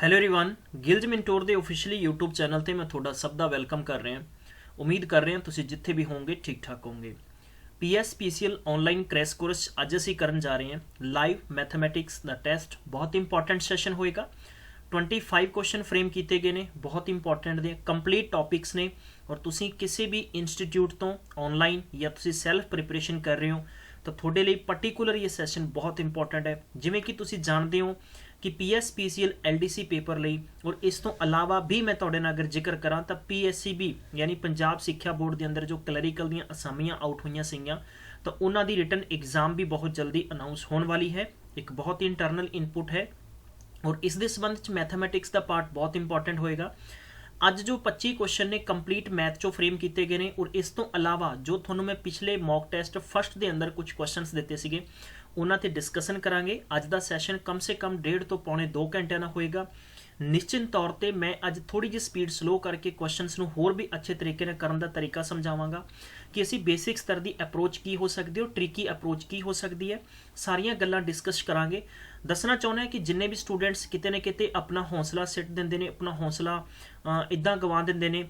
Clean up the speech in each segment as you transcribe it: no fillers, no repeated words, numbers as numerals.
Hello everyone ਗਿਲਜ ਮਿੰਟੋਰ ਦੇ officially YouTube channel ਤੇ ਮੈਂ ਤੁਹਾਡਾ ਸਭ ਦਾ ਵੈਲਕਮ ਕਰ ਰਿਹਾ ਉਮੀਦ ਕਰ ਰਹੇ ਹਾਂ ਤੁਸੀਂ ਜਿੱਥੇ ਵੀ ਹੋਵੋਗੇ ਠੀਕ ਠਾਕ ਹੋਵੋਗੇ PSPCL ऑनलाइन क्रैश कोर्स ਅੱਜ ਅਸੀਂ ਕਰਨ ਜਾ ਰਹੇ ਹਾਂ ਲਾਈਵ ਮੈਥਮੈਟਿਕਸ ਦਾ ਟੈਸਟ ਬਹੁਤ ਇੰਪੋਰਟੈਂਟ ਸੈਸ਼ਨ ਹੋਏਗਾ 25 क्वेश्चन फ्रेम किए गए ने बहुत इंपॉर्टेंट दे कंप्लीट टॉपिक्स ने और तुसी किसी भी इंस्टीट्यूट तो ऑनलाइन या तुसी सैल्फ प्रिपरेशन कर रहे हो तो थोड़े लिए पर्टिकुलर ये सैशन बहुत इंपॉर्टेंट है जिमें कि तुसी जानते हो कि PSPCL LDC पेपर ਲਈ और इस तो अलावा भी मैं ਤੁਹਾਡੇ ਨਾਲ अगर जिक्र करा तो PSCB यानी पंजाब सिक्ख्या बोर्ड के अंदर जो क्लैरिकल ਦੀਆਂ ਅਸਾਮੀਆਂ आउट ਹੋਈਆਂ ਸੀਗੀਆਂ तो उन्हों की रिटन एग्जाम भी बहुत जल्दी अनाउंस होने वाली है एक बहुत ही इंटरनल इनपुट है और इस दे संबंध च मैथमैटिक्स का पार्ट बहुत इंपॉर्टेंट होएगा अज जो 25 क्वेश्चन ने कंप्लीट मैथ चो फ्रेम किए गए हैं और इस तो अलावा जो थोनों मैं पिछले मॉक टेस्ट फर्स्ट के अंदर कुछ क्वेश्चंस दिते सीगे उन्होंने डिस्कसन करांगे अज का सैशन कम से कम 1.5 तो पौने 2 घंटे का होएगा निश्चित तौर पर मैं अज थोड़ी जी स्पीड स्लो करके क्वेश्चंस नूं होर भी अच्छे तरीके नाल करन दा तरीका समझावांगा कि असी बेसिक स्तर की अप्रोच की हो सकती है और ट्रिकी अप्रोच की हो सकती है सारियां गल्लां डिस्कस करांगे दसना चाहुंदा कि जिन्ने भी स्टूडेंट्स किते न किते अपना हौसला सिट दिंदे ने अपना हौसला इदां गवा दिंदे ने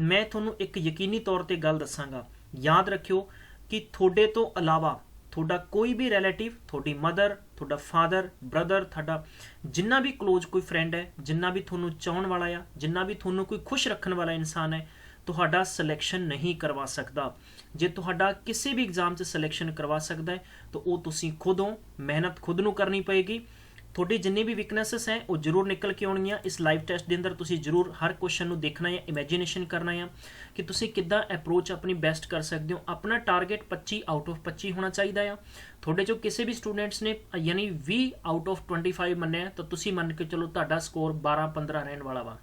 मैं तुहानूं एक यकीनी तौर पर गल दसांगा याद रखियो कि थोड़े तो अलावा थोड़ा कोई भी रिलेटिव थोड़ी मदर थोड़ा फादर ब्रदर थोड़ा जिन्ना भी क्लोज कोई फ्रेंड है जिन्ना भी थोनों चाहण वाला या जिन्ना भी थोनों कोई खुश रखने वाला इंसान है तुहाडा सिलेक्शन नहीं करवा सकता जे तुहाडा किसी भी एग्जाम से सिलेक्शन करवा सकता है तो वो तुसी खुद हो मेहनत खुद नूं करनी पएगी थोड़ी जिन्नी भी वीकनेसिस हैं वो जरूर निकल के आउणगियां इस लाइव टेस्ट के अंदर तुसी जरूर हर क्वेश्चन नूं देखना है इमेजिनेशन करना है कि तुसी किद्दां अप्रोच अपनी बेस्ट कर सकते हो अपना टारगेट 25 आउट ऑफ 25 होना चाहिए आ थोड़े जो किसी भी स्टूडेंट्स ने यानी 20 आउट ऑफ 25 मन्निया तो तुसी मन के चलो तुहाडा स्कोर 12-15 रहने वाला वा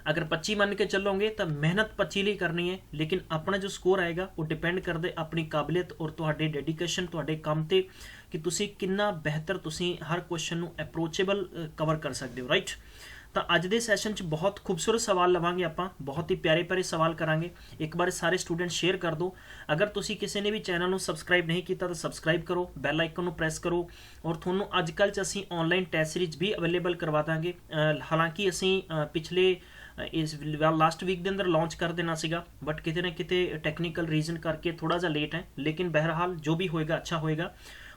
अगर 25 मान के चलोगे तो मेहनत 25 लिए करनी है लेकिन अपना जो स्कोर आएगा वो डिपेंड करते अपनी काबिलियत और तुहाडे डेडिकेशन तुहाडे काम ते कि तुसी कितना बेहतर तुसी हर क्वेश्चन नूं अप्रोचेबल कवर कर सकते हो राइट तो अज के सैशन च बहुत खूबसूरत सवाल लवांगे आपां बहुत ही प्यारे प्यारे सवाल करांगे एक बार सारे स्टूडेंट शेयर कर दो अगर तुसी किसी ने भी चैनल नूं सबसक्राइब नहीं किया तो सबसक्राइब करो बैल आइकन नूं प्रेस करो और तुहानूं अजकल च असीं ऑनलाइन टेस्ट सीरीज भी अवेलेबल करवा देंगे हालांकि असीं पिछले इस लास्ट वीक के अंदर लॉन्च कर देना सीगा बट किते ना किते टैक्नीकल रीजन करके थोड़ा जा लेट है लेकिन बहरहाल जो भी होएगा अच्छा होएगा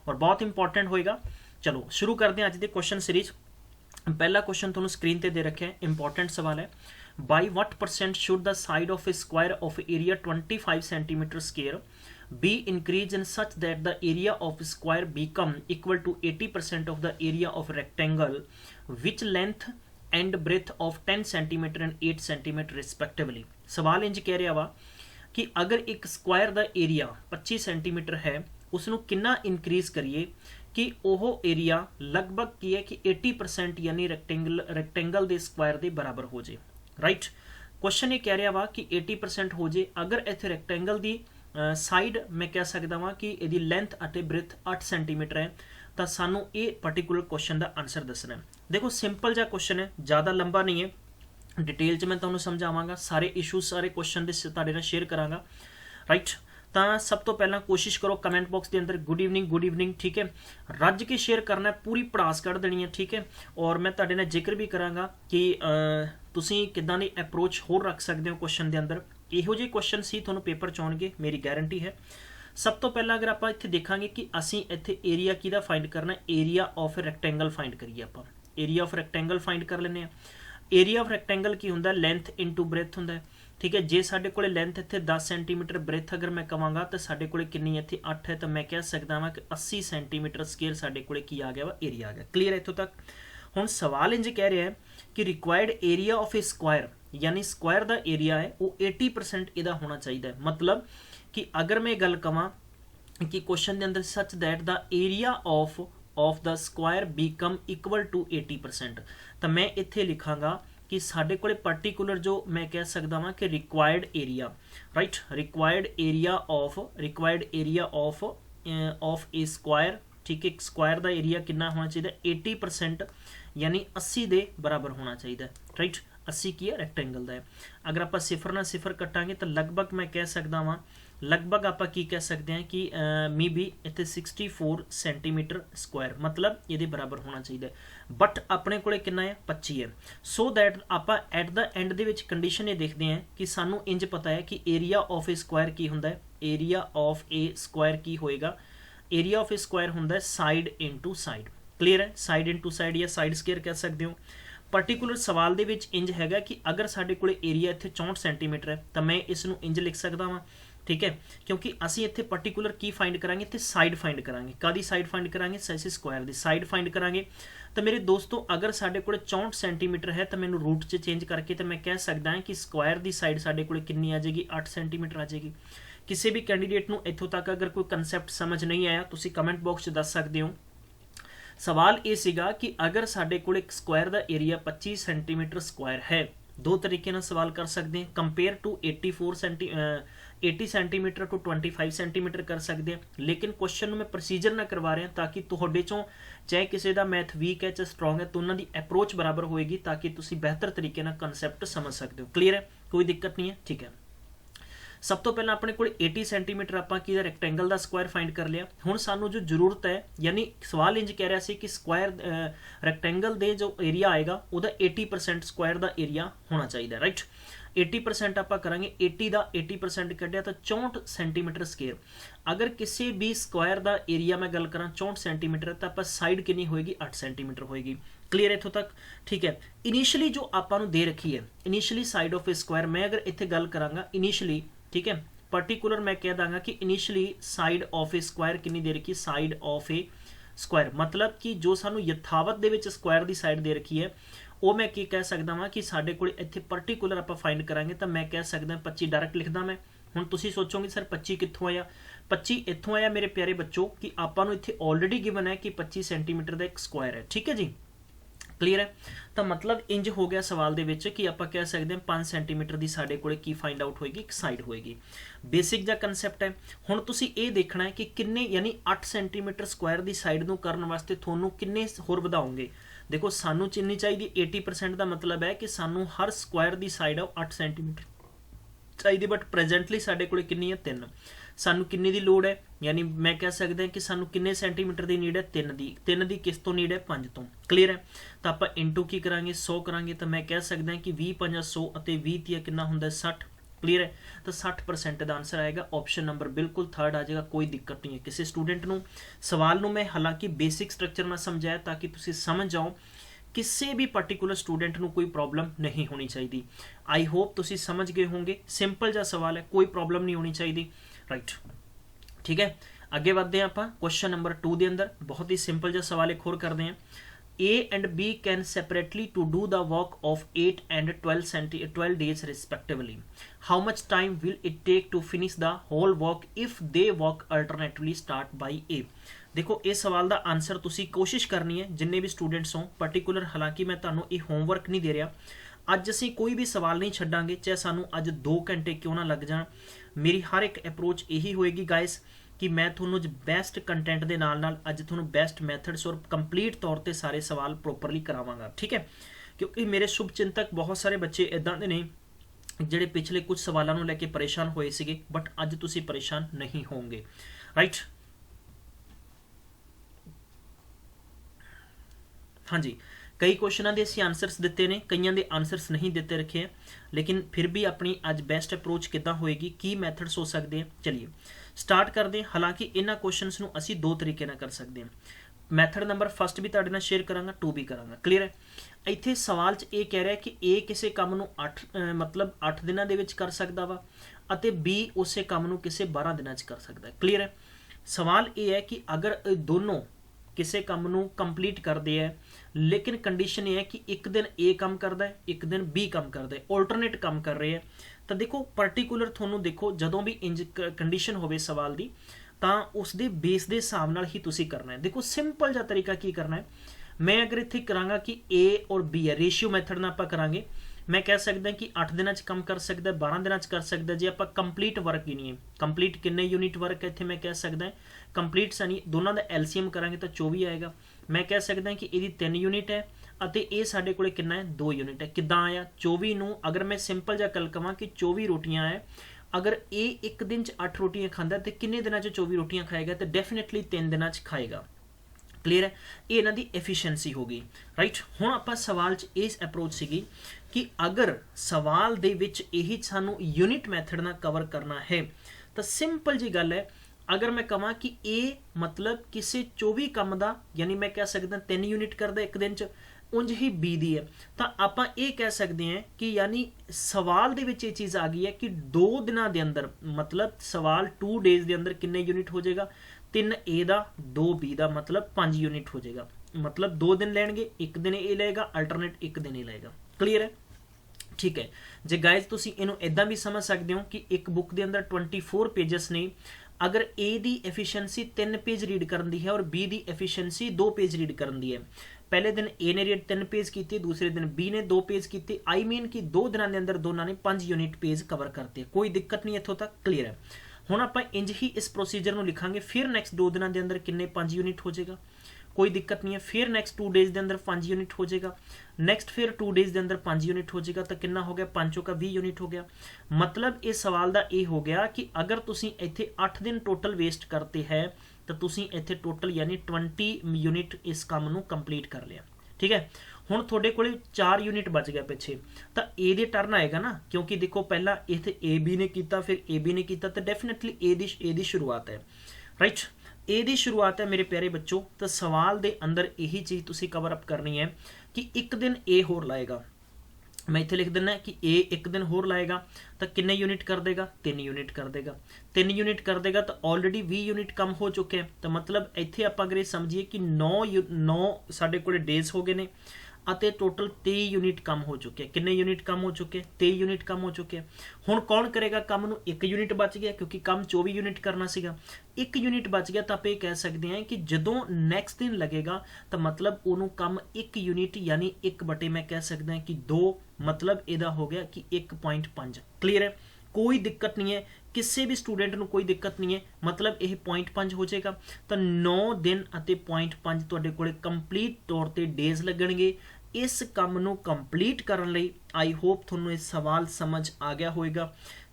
और बहुत इंपॉर्टेंट होएगा चलो शुरू करते हैं अज के क्वेश्चन सीरीज पहला क्वेश्चन तुहानूं स्क्रीन ते दे रखे है इंपॉर्टेंट सवाल है by what percent should the side of A square of area 25 centimetre square be increased in such that the area of square become equal to 80% of the area of rectangle which length and breadth of 10 centimetre and 8 centimetre respectively सवाल इंज कह रहा वा कि अगर एक square का area 25 centimetre है उसनों कितना इनक्रीज करिए कि वह एरिया लगभग की है कि 80% यानी रैक्टेंगल के स्क्वायर के बराबर हो जाए राइट क्वेश्चन ये कह रहा वा कि 80% हो जाए अगर इत्थे रैक्टेंगल की साइड मैं कह सकता वा कि यदि लेंथ अटे ब्रेथ 8 सेंटीमीटर है तो सानू ये पर्टिकुलर क्वेश्चन का आंसर दसना है देखो सिंपल जा क्वेश्चन है ज़्यादा लंबा नहीं है डिटेल च मैं तुहानूं समझावांगा सारे इशूज सारे क्वेश्चन के तुहाडे नाल शेयर करांगा राइट तो सब तो पहला कोशिश करो कमेंट बॉक्स के अंदर गुड इवनिंग ठीक है रज के शेयर करना है पूरी पड़ास कढ़ देनी है ठीक है और मैं तुहाडे नाल जिक्र भी करांगा कि तुसीं किदां दी अप्रोच होर रख सकते हो क्वेश्चन के अंदर इहो जिहे क्वेश्चन सी तुहानूं पेपर च आउणगे मेरी गारंटी है सब तो पहला अगर आप इत्थे देखांगे कि असीं इत्थे एरिया किहदा फाइंड करना एरिया ऑफ रैक्टेंगल फाइंड करिए आप एरिया ऑफ रैक्टेंगल फाइंड कर लेने एरिया ऑफ रैक्टेंगल की हुंदा लेंथ इंटू ब्रेथ हुंदा ठीक है जे साडे कोले लेंथ इत्थे 10 सेंटीमीटर ब्रेथ अगर मैं कवांगा तो साडे कोले कितनी इत्थे 8 है तो मैं कह सकदा वां कि 80 सेंटीमीटर स्केयर साडे कोले की आ गया वा एरिया आ गया क्लीयर है इत्थों तक हुण सवाल इंज कह रहा है कि required area of A square यानी स्क्वायर का एरिया है वो 80% इहदा होना चाहिए मतलब कि अगर मैं गल कवां कि क्वेश्चन के अंदर such that the area of the square become equal to 80% तो मैं इत्थे लिखांगा कि साडे कोले पर्टिकुलर जो मैं कह सकदा वां कि required area right required area of A square ठीक है स्क्वायर का एरिया कितना होना चाहिए 80% यानी 80 के बराबर होना चाहिए राइट 80 की है रैक्टेंगल का है अगर आप सिफर ना सिफर कटांगे तो लगभग मैं कह सकता वहाँ लगभग आप की कह सकते हैं कि मी भी इतने 64 सेंटीमीटर स्क्वायर मतलब ये बराबर होना चाहिए, बट अपने को कितना है 25 है। सो दैट आप at the and they which condition ये देखते हैं कि सानू इंज पता है कि एरिया ऑफ ए स्क्वायर की होंदा है, एरिया ऑफ ए स्क्वायर की होएगा, एरिया ऑफ ए स्क्वायर होंदा है साइड इंटू साइड। क्लीयर है, साइड इंटू साइड या साइड स्केयर कह सकते हो। पर्टिकुलर सवाल दे विच इंज हैगा कि अगर साडे कोले एरिया इत्थे 64 सेंटीमीटर है तो मैं इसनू इंज लिख सकदा वां, ठीक है, क्योंकि असी इत्थे पर्टिकुलर की फाइंड करांगे, इत्थे साइड फाइंड करांगे। कादी साइड फाइंड करांगे? इस स्क्वायर दी साइड फाइंड करांगे। तो मेरे दोस्तों अगर साडे कोले 64 सेंटीमीटर है तो मैनू रूट च चेंज करके तो मैं कह सकदा हां कि स्क्वायर दी साइड साडे कोले कितनी आ जाएगी 8 सेंटीमीटर आ जाएगी। किसी भी कैंडीडेट नू इत्थों तक अगर कोई कंसैप्ट समझ नहीं आया तुसी कमेंट बॉक्स च दस सकते हो। सवाल ये सीगा कि अगर साडे कोले एक स्क्वायर दा एरिया 25 सेंटीमीटर स्क्वायर है, दो तरीके ना सवाल कर सकते हैं, compare to 80 centimetre to 25 centimetre कर सकते हैं। लेकिन क्वेश्चन में प्रोसीजर ना करवा रहे हैं ताकि तुहाडे चों चाहे किसी का मैथ वीक है चाहे स्ट्रोंग है तो उन्होंने अप्रोच बराबर होएगी ताकि तुसी बेहतर तरीके ना कंसैप्ट समझ सकते हो। क्लीयर है, कोई दिक्कत नहीं है, ठीक है। सब तो पहले अपने को 80 सेंटीमीटर आप रैक्टेंगल का स्क्वायर फाइंड कर लिया। हुण सानू जो जरूरत है, यानी सवाल इंज कह रहा है कि स्क्वायर रैक्टेंगल दे जो एरिया आएगा वह 80% स्क्वायर का एरिया होना चाहिए, राइट। 80% आप करांगे, 80 का 80% कढ़िया तो 64 सेंटीमीटर स्केयर। अगर किसी भी स्क्वायर का एरिया मैं गल करा 64 सेंटीमीटर तो आप साइड कितनी होएगी 8 सेंटीमीटर होएगी। क्लीयर है इत्थों तक, ठीक है। इनिशियली जो आपां नूं दे रखी है initially side of A square, मैं अगर इत्थे गल करांगा इनिशियली, ठीक है, पर्टिकुलर मैं कह दांगा कि initially side of A square कितनी दे रखी, साइड ऑफ ए स्क्वायर मतलब कि जो सानू यथावत दे विच स्क्वायर दी साइड दे रखी है वो मैं की कह सकदा वां कि साडे कोल इत्थे पर्टिकुलर आप फाइंड करांगे तो मैं कह सकदा 25 डायरैक्ट लिखदा मैं। हुण तुसीं सोचोगे सर 25 कित्थों आया, 25 इत्थों आया मेरे प्यारे बच्चों कि आपां नूं इत्थे ऑलरेडी गिवन है कि 25 सेंटीमीटर का एक स्क्वायर है, ठीक है जी। क्लीयर है, तो मतलब इंज हो गया सवाल दे विच कि आप कह सकते हैं 5 सेंटीमीटर की साडे कोले की फाइंड आउट होएगी, एक साइड होएगी। बेसिक जा कंसैप्ट है। हुण तुसी ये देखना है कि किन्ने यानी 8 सेंटीमीटर स्क्वायर की साइड नूं करन वास्ते थोनू किन्ने होर वधाओगे। देखो सानू चिन्नी चाहिए 80% का मतलब है कि सानू हर स्क्वायर की साइड 8 सेंटीमीटर चाहिए, बट प्रेजेंटली साडे कोले कितनी है 3। सानू किन्ने दी लोड़ है, यानी मैं कह सकते हैं कि सानू किन्ने सेंटीमीटर की नीड है 3 दी किस तो नीड है 5 तो। क्लीयर है, तो आप इंटू की करांगे 100 करांगे तो मैं कह सकता हैं कि 20 5 100 और 20 तीया कितना होंदा 60। क्लीयर है, तो 60% का आंसर आएगा, ऑप्शन नंबर बिल्कुल थर्ड आ जाएगा। कोई दिक्कत नहीं है किसी स्टूडेंट नूं। सवाल नूं मैं हालांकि बेसिक स्ट्रक्चर में समझाया ताकि तुसीं समझ जाओ, किसी भी पर्टिकुलर स्टूडेंट नूं कोई प्रॉब्लम नहीं होनी चाहिए। आई होप तुसीं समझ गए होंगे, सिंपल जा सवाल है, कोई प्रॉब्लम नहीं होनी चाहिए, राइट। ठीक है, अगे बढ़ते हैं आप क्वेश्चन नंबर 2 के अंदर। बहुत ही सिंपल जा सवाल एक होर करते हैं। A and B can separately to do the work of 8 and 12 days respectively. How much time will it take to finish the whole work if they work alternatively start by A? देखो इस सवाल का answer तुसी कोशिश करनी है जिन्ने भी स्टूडेंट्स हो पर्टिकुलर, हालांकि मैं तुहानू ये होमवर्क नहीं दे रहा। अज असी कोई भी सवाल नहीं छड्डांगे, चाहे सानू अज 2 घंटे क्यों ना लग जाण। मेरी हर एक अप्रोच यही होएगी गाइस कि मैं थोनों बेस्ट कंटेंट के नाल नाल अज थोनों बेस्ट मैथड्स और कंप्लीट तौर पर सारे सवाल प्रोपरली करावांगा, ठीक है। क्योंकि मेरे शुभ चिंतक बहुत सारे बच्चे इदां दे ने जिहड़े पिछले कुछ सवालों को लैके परेशान होए सीगे, बट अज तुसी परेशान नहीं होंगे, राइट। हाँ जी, कई क्वेश्चनों के असी आंसरस दिते ने, कईयां दे आंसरस नहीं दिते रखे हैं, लेकिन फिर भी अपनी अज बेस्ट अप्रोच किद्दां होएगी, की मैथड्स हो सकते हैं। चलिए स्टार्ट करते हैं। हालांकि इन्हां क्वेश्चंस नूं असी 2 तरीके नाल कर सकते हैं। मैथड नंबर फस्ट भी तुहाडे नाल शेयर करांगा, 2 भी करांगा। क्लीयर है, इत्थे सवाल च ये कह रहा है कि ए किसी काम नूं 8 दिनां दे विच कर सकदा वा अते बी उसे काम नूं किसी 12 दिनां च कर सकदा है। क्लीयर है, सवाल ये है कि अगर दोनों किसी काम नूं कंप्लीट करते हैं, लेकिन कंडीशन ये है कि एक दिन ए काम करता है एक दिन बी काम करता है, ऑल्टरनेट काम कर रहे हैं, तो देखो पर्टिकुलर थोनों देखो जदों भी इंज कंडीशन होवे सवाल दी तां उसदे बेस दे हिसाब नाल ही तुसी करना है। देखो सिंपल जा तरीका की करना है, मैं अगर इत्थे करांगा कि ए और बी है, रेशियो मैथड नाल आपां करांगे, मैं कह सकदा कि 8 दिनां च काम कर सकदा, 12 दिनां च कर सकदा। जे आपां कंप्लीट वर्क ही नहीं है, कंप्लीट किन्ने यूनिट वर्क है इत्थे मैं कह सकदा कंप्लीट सानी दोनों का एलसीएम करांगे तो 24 आएगा। मैं कह सकदा कि इहदी 3 यूनिट है अते ये साडे कोले कितना है 2 यूनिट है। किद्दां आया 24 नूं, अगर मैं सिंपल जा गल कवां कि 24 रोटियां है अगर ए एक दिन च 8 रोटियां खांदा तो किन्ने दिनों च 24 रोटियां खाएगा, तो डेफिनेटली 3 दिनों च खाएगा। क्लीयर है, ये इन्हां दी एफिशिएंसी हो गई। राइट, हुण आपां सवाल च इस अप्रोच सीगी कि अगर सवाल दे विच यही सानू यूनिट मैथड नाल कवर करना है तो सिंपल जी गल है, अगर मैं कहां कि ए मतलब किसी 24 काम का, यानी मैं कह सकदा 3 यूनिट करदा एक दिन च, उंज ही बी दी है, तो आपां ये कह सकते हैं कि यानी सवाल दे विच ये चीज़ आ गई है कि 2 दिनों के अंदर, मतलब सवाल 2 डेज़ के अंदर किन्ने यूनिट हो जाएगा, 3 ए का 2 बी का, मतलब 5 यूनिट हो जाएगा। मतलब 2 दिन लैणगे, एक दिन ए लेगा, अल्टरनेट एक दिन ए लेगा। क्लीयर है, ठीक है। जे गाइज तुसीं इहनूं इदां भी समझ सकते हो कि एक बुक के अंदर 24 पेजेस ने, अगर ए दी एफिशिएंसी 3 पेज रीड करन दी है और बी दी एफिशिएंसी 2 पेज रीड करन दी है, पहले दिन ए ने रीड 3 पेज की, दूसरे दिन बी ने 2 पेज की, आई मीन कि 2 दिनों के अंदर दोनों ने 5 यूनिट पेज कवर करते, कोई दिक्कत नहीं इत्थों तक। क्लीयर है, हुण आपां इंज ही इस प्रोसीजर नूं लिखांगे, फिर नैक्सट 2 दिनों के अंदर किन्ने 5 यूनिट हो जाएगा, कोई दिक्कत नहीं है। फिर नैक्सट 2 डेज़ के अंदर 5 यूनिट हो जाएगा, नैक्सट फिर 2 डेज़ के अंदर 5 यूनिट हो जाएगा, तो कितना हो गया, 5 का 20 यूनिट हो गया। मतलब इस सवाल का ये हो गया कि अगर तुसीं इत्थे 8 दिन टोटल वेस्ट करते हैं तो तुसीं इत्थे टोटल यानी 20 यूनिट इस काम नूं कंप्लीट कर लिया। ठीक है, हुण तुहाडे कोले 4 यूनिट बच गया पिछे, तो ए दे टर्न आएगा ना, क्योंकि देखो पहला इत्थे ए बी ने किया, फिर ए बी ने किया, तो डेफिनेटली ए दी शुरुआत है। राइट, ए दी शुरुआत है मेरे प्यारे बच्चों। तो सवाल दे अंदर यही चीज़ तुसी कवर अप करनी है कि एक दिन ए होर लाएगा, मैं इत्थे लिख देना कि ए एक दिन होर लाएगा, तो किन्ने यूनिट कर देगा, 3 यूनिट कर देगा। 3 यूनिट कर देगा तो ऑलरेडी 20 यूनिट कम हो चुके हैं, तो मतलब इत्थे आपां अगर समझिए कि 9 साडे कोले डेज हो गए ने, अते टोटल 23 यूनिट कम हो चुके हैं। किन्ने यूनिट कम हो चुके हैं, 23 यूनिट कम हो चुके हैं। हुण कौन करेगा काम नूं, 1 यूनिट बच गया, क्योंकि काम 24 यूनिट करना सीगा, 1 यूनिट बच गया, तो आप ये कह सकते हैं कि जदों नैक्सट दिन लगेगा तो मतलब उन्होंने काम 1 यूनिट यानी 1 बटे मैं कह सकते हैं कि 2, मतलब इहदा हो गया कि 1.5। क्लीयर है, कोई दिक्कत नहीं है, किसी भी स्टूडेंट को कोई दिक्कत नहीं है, मतलब यह 0.5 हो जाएगा। तो 9 दिन अते 0.5 तुहाडे कोले कंप्लीट तौर पर डेज लगणगे इस काम नूं कंप्लीट करन लई। आई होप तुहानूं इस सवाल समझ आ गया होएगा,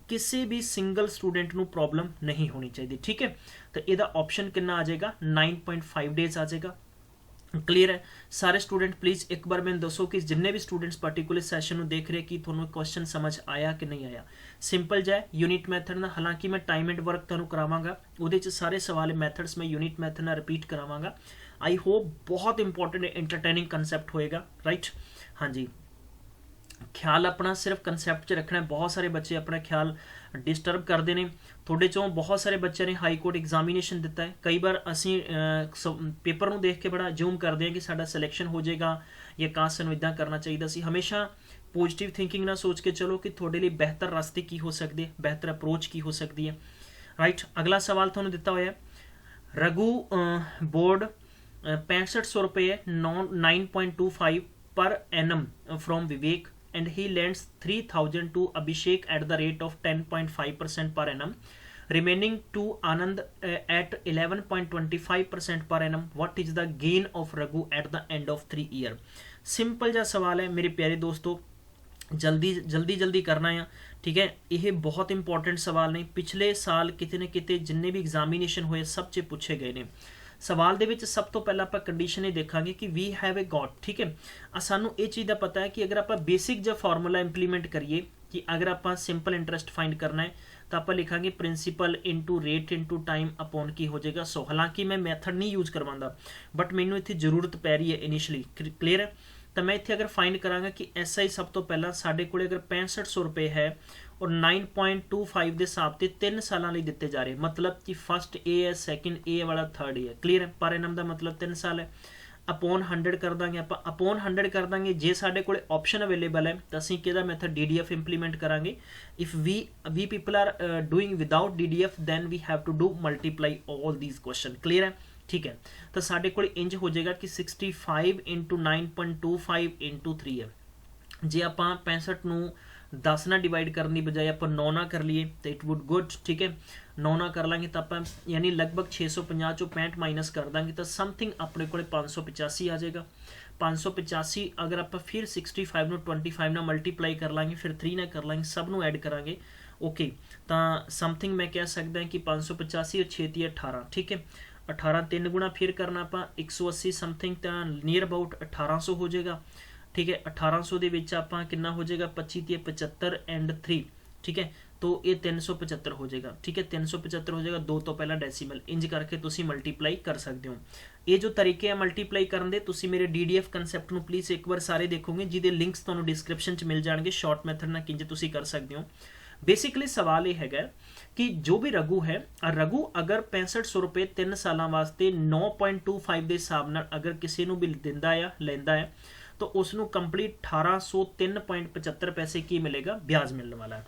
किसी भी सिंगल स्टूडेंट नूं प्रॉब्लम नहीं होनी चाहिए। ठीक है, तो इहदा ऑप्शन कितना आ जाएगा, 9.5 डेज आ जाएगा। क्लीयर है, सारे स्टूडेंट प्लीज़ एक बार मैंने दसो कि जिन्ने भी स्टूडेंट्स पर्टिकुलर सैशन में देख रहे कि थोड़ा क्वेश्चन समझ आया कि नहीं आया। सिंपल जाए यूनिट मैथड ना, हालांकि मैं टाइम एंड वर्क तुहानूं करावांगा, उहदे च सारे सवाल मैथड्स मैं यूनिट मैथड ना रिपीट करावांगा। आई होप बहुत इंपॉर्टेंट एंटरटेनिंग कंसैप्ट होएगा। राइट, हाँ जी, ख्याल अपना सिर्फ कंसैप्ट च रखना है। बहुत सारे बच्चे अपना ख्याल डिस्टर्ब करते हैं, थोड़े चों बहुत सारे बच्चों ने हाई कोर्ट एग्जामिनेशन दिता है। कई बार असी पेपर में देख के बड़ा ज्यूम करते हैं कि साडा सिलेक्शन हो जाएगा या कहाँ सानूं इदां करना चाहिए सी। हमेशा पॉजिटिव थिंकिंग ना सोच के चलो कि थोड़े लिए बेहतर रास्ते की हो सकते हैं, बेहतर अप्रोच की हो सकती है। राइट, अगला सवाल तुहानूं दिता होया, रघु बोर्ड 6500 रुपये 9.25 per annum from Vivek and he lends 3000 to Abhishek at the rate of 10.5% per annum, remaining to Anand at 11.25% per annum. What is the gain of Raghu at the end of 3 year? Simple जा सवाल है मेरे प्यारे दोस्तों, जल्दी करना है। ठीक है, यह बहुत इंपॉर्टेंट सवाल ने, पिछले साल किते न किते जिन्ने भी एग्जामिनेशन होए सब च पूछे गए ने। सवाल दे विच सब तो पहला आप कंडीशन ये देखांगे कि वी हैव ए गॉट। ठीक है, सानू ये चीज़ का पता है कि अगर आप बेसिक जो फॉर्मूला इंप्लीमेंट करिए कि अगर आप सिंपल इंटरस्ट फाइंड करना है तो आप लिखांगे principal into rate into time upon की हो जाएगा 100। हालांकि मैं मैथड नहीं यूज करवाता, बट मैनू इत्थे जरूरत पै रही है इनिशली। क्लीयर है, तो मैं इत्थे अगर फाइंड करांगा कि SI सब तो पहला साडे कोले अगर 6500 रुपये है और 9.25 के हिसाब से 3 सालों लिए दिते जा रहे, मतलब कि फर्स्ट ए है, सैकेंड ए वाला, थर्ड ए है। क्लीयर है, पर एनम का मतलब 3 साल है। अपॉन 100 कर देंगे आप, अपॉन 100 कर देंगे। जे साडे कोले ऑप्शन अवेलेबल है तो असीं किहदा मैथड DDF इंप्लीमेंट करांगे। If we people are doing without DDF then we have to do multiply all these question. Clear है, ठीक है, तो साडे कोले इंज हो जाएगा कि 65 इंटू 9.25 इंटू 3 है। जे आप 65 नूं 10 ना डिवाइड करने की बजाय आप 9 ना कर लिए तो इट वुड गुड। ठीक है, 9 ना कर लेंगे तो आप यानी लगभग 650 चो 65 माइनस कर देंगे तो समथिंग अपने को 585 आ जाएगा। 585 अगर आप फिर 65 ਨੂੰ 25 ਨਾਲ मल्टीप्लाई कर लेंगे, फिर 3 ना कर लेंगे, सब नू ऐड करांगे, ओके, तो समथिंग मैं कह सकदा कि 585 और 6 18, ठीक है। 18 3 गुणा फिर करना आप 180 समथिंग, तो नीयर अबाउट 1800 हो जाएगा, ठीक है। 1800 ਦੇ ਵਿੱਚ ਆਪਾਂ ਕਿੰਨਾ ਹੋ ਜਾਏਗਾ 25 ਤੇ 75 ਐਂਡ 3, ठीक है। तो ये 375 हो जाएगा, ठीक है। 375 हो जाएगा, 2 तो पहला डेसीमल, इंज करके तुसी मल्टीप्लाई कर सकते हो। ये जो तरीके हैं मल्टीप्लाई करन दे, तुसी मेरे DDF कंसैप्ट ਨੂੰ प्लीज़ एक बार सारे देखोगे, ਜਿਹਦੇ लिंक्स ਤੁਹਾਨੂੰ डिस्क्रिप्शन 'ਚ मिल जाएंगे। शॉर्ट मैथड ਨਾਲ किंज तुसी कर सकते हो। बेसिकली सवाल ये हैगा कि जो भी रघु है, रघु अगर 6500 रुपये 3 साल वास्ते 9.25 के हिसाब नाल अगर किसी ਨੂੰ भी दिंदा है लैंदा है, तो उसनों कंप्लीट 1803.75 पैसे की मिलेगा, ब्याज मिलने वाला है।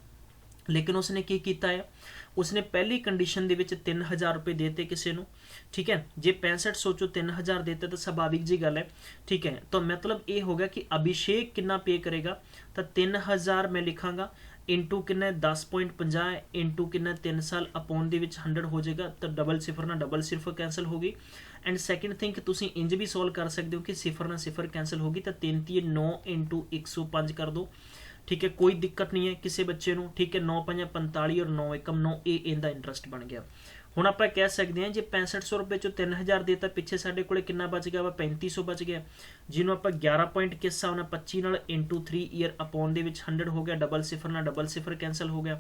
लेकिन उसने की किया है, उसने पहली कंडीशन दे विच 3000 रुपये देते किसी को, ठीक है। जे 6500 चो 3000 देते तो स्वाभाविक जी गल है, ठीक है। तो मतलब ये होगा कि अभिषेक कितना पे करेगा, तो 3000 मैं लिखांगा इंटू किन्ने 10.50 इंटू किन्ने 3 साल अपॉन दे विच 100 हो जाएगा, तो डबल सिफर ना डबल सिफर कैंसल होगी। एंड सैकेंड थिंग तुसी इंज भी सॉल्व कर सकते हो कि सिफर ना सिफर कैंसल होगी, तो 33 9 इंटू 105 कर दो, ठीक है। कोई दिक्कत नहीं है किसी बच्चे को, ठीक है। 9 5 45 और 9 एकम 9, ये इनका इंटरस्ट बन गया। हुण आपां कह सकते हैं जे 6500 रुपये चो 3000 देता, पिछे साडे कोले कितना बच गया वा 3500 बच गया, जिन्होंने आपां 11 पॉइंट किस हिसाब नाल 25 नाल इंटू 3 ईयर अपॉन दे विच 100 हो गया, डबल सिफर ना डबल सिफर कैंसल हो गया,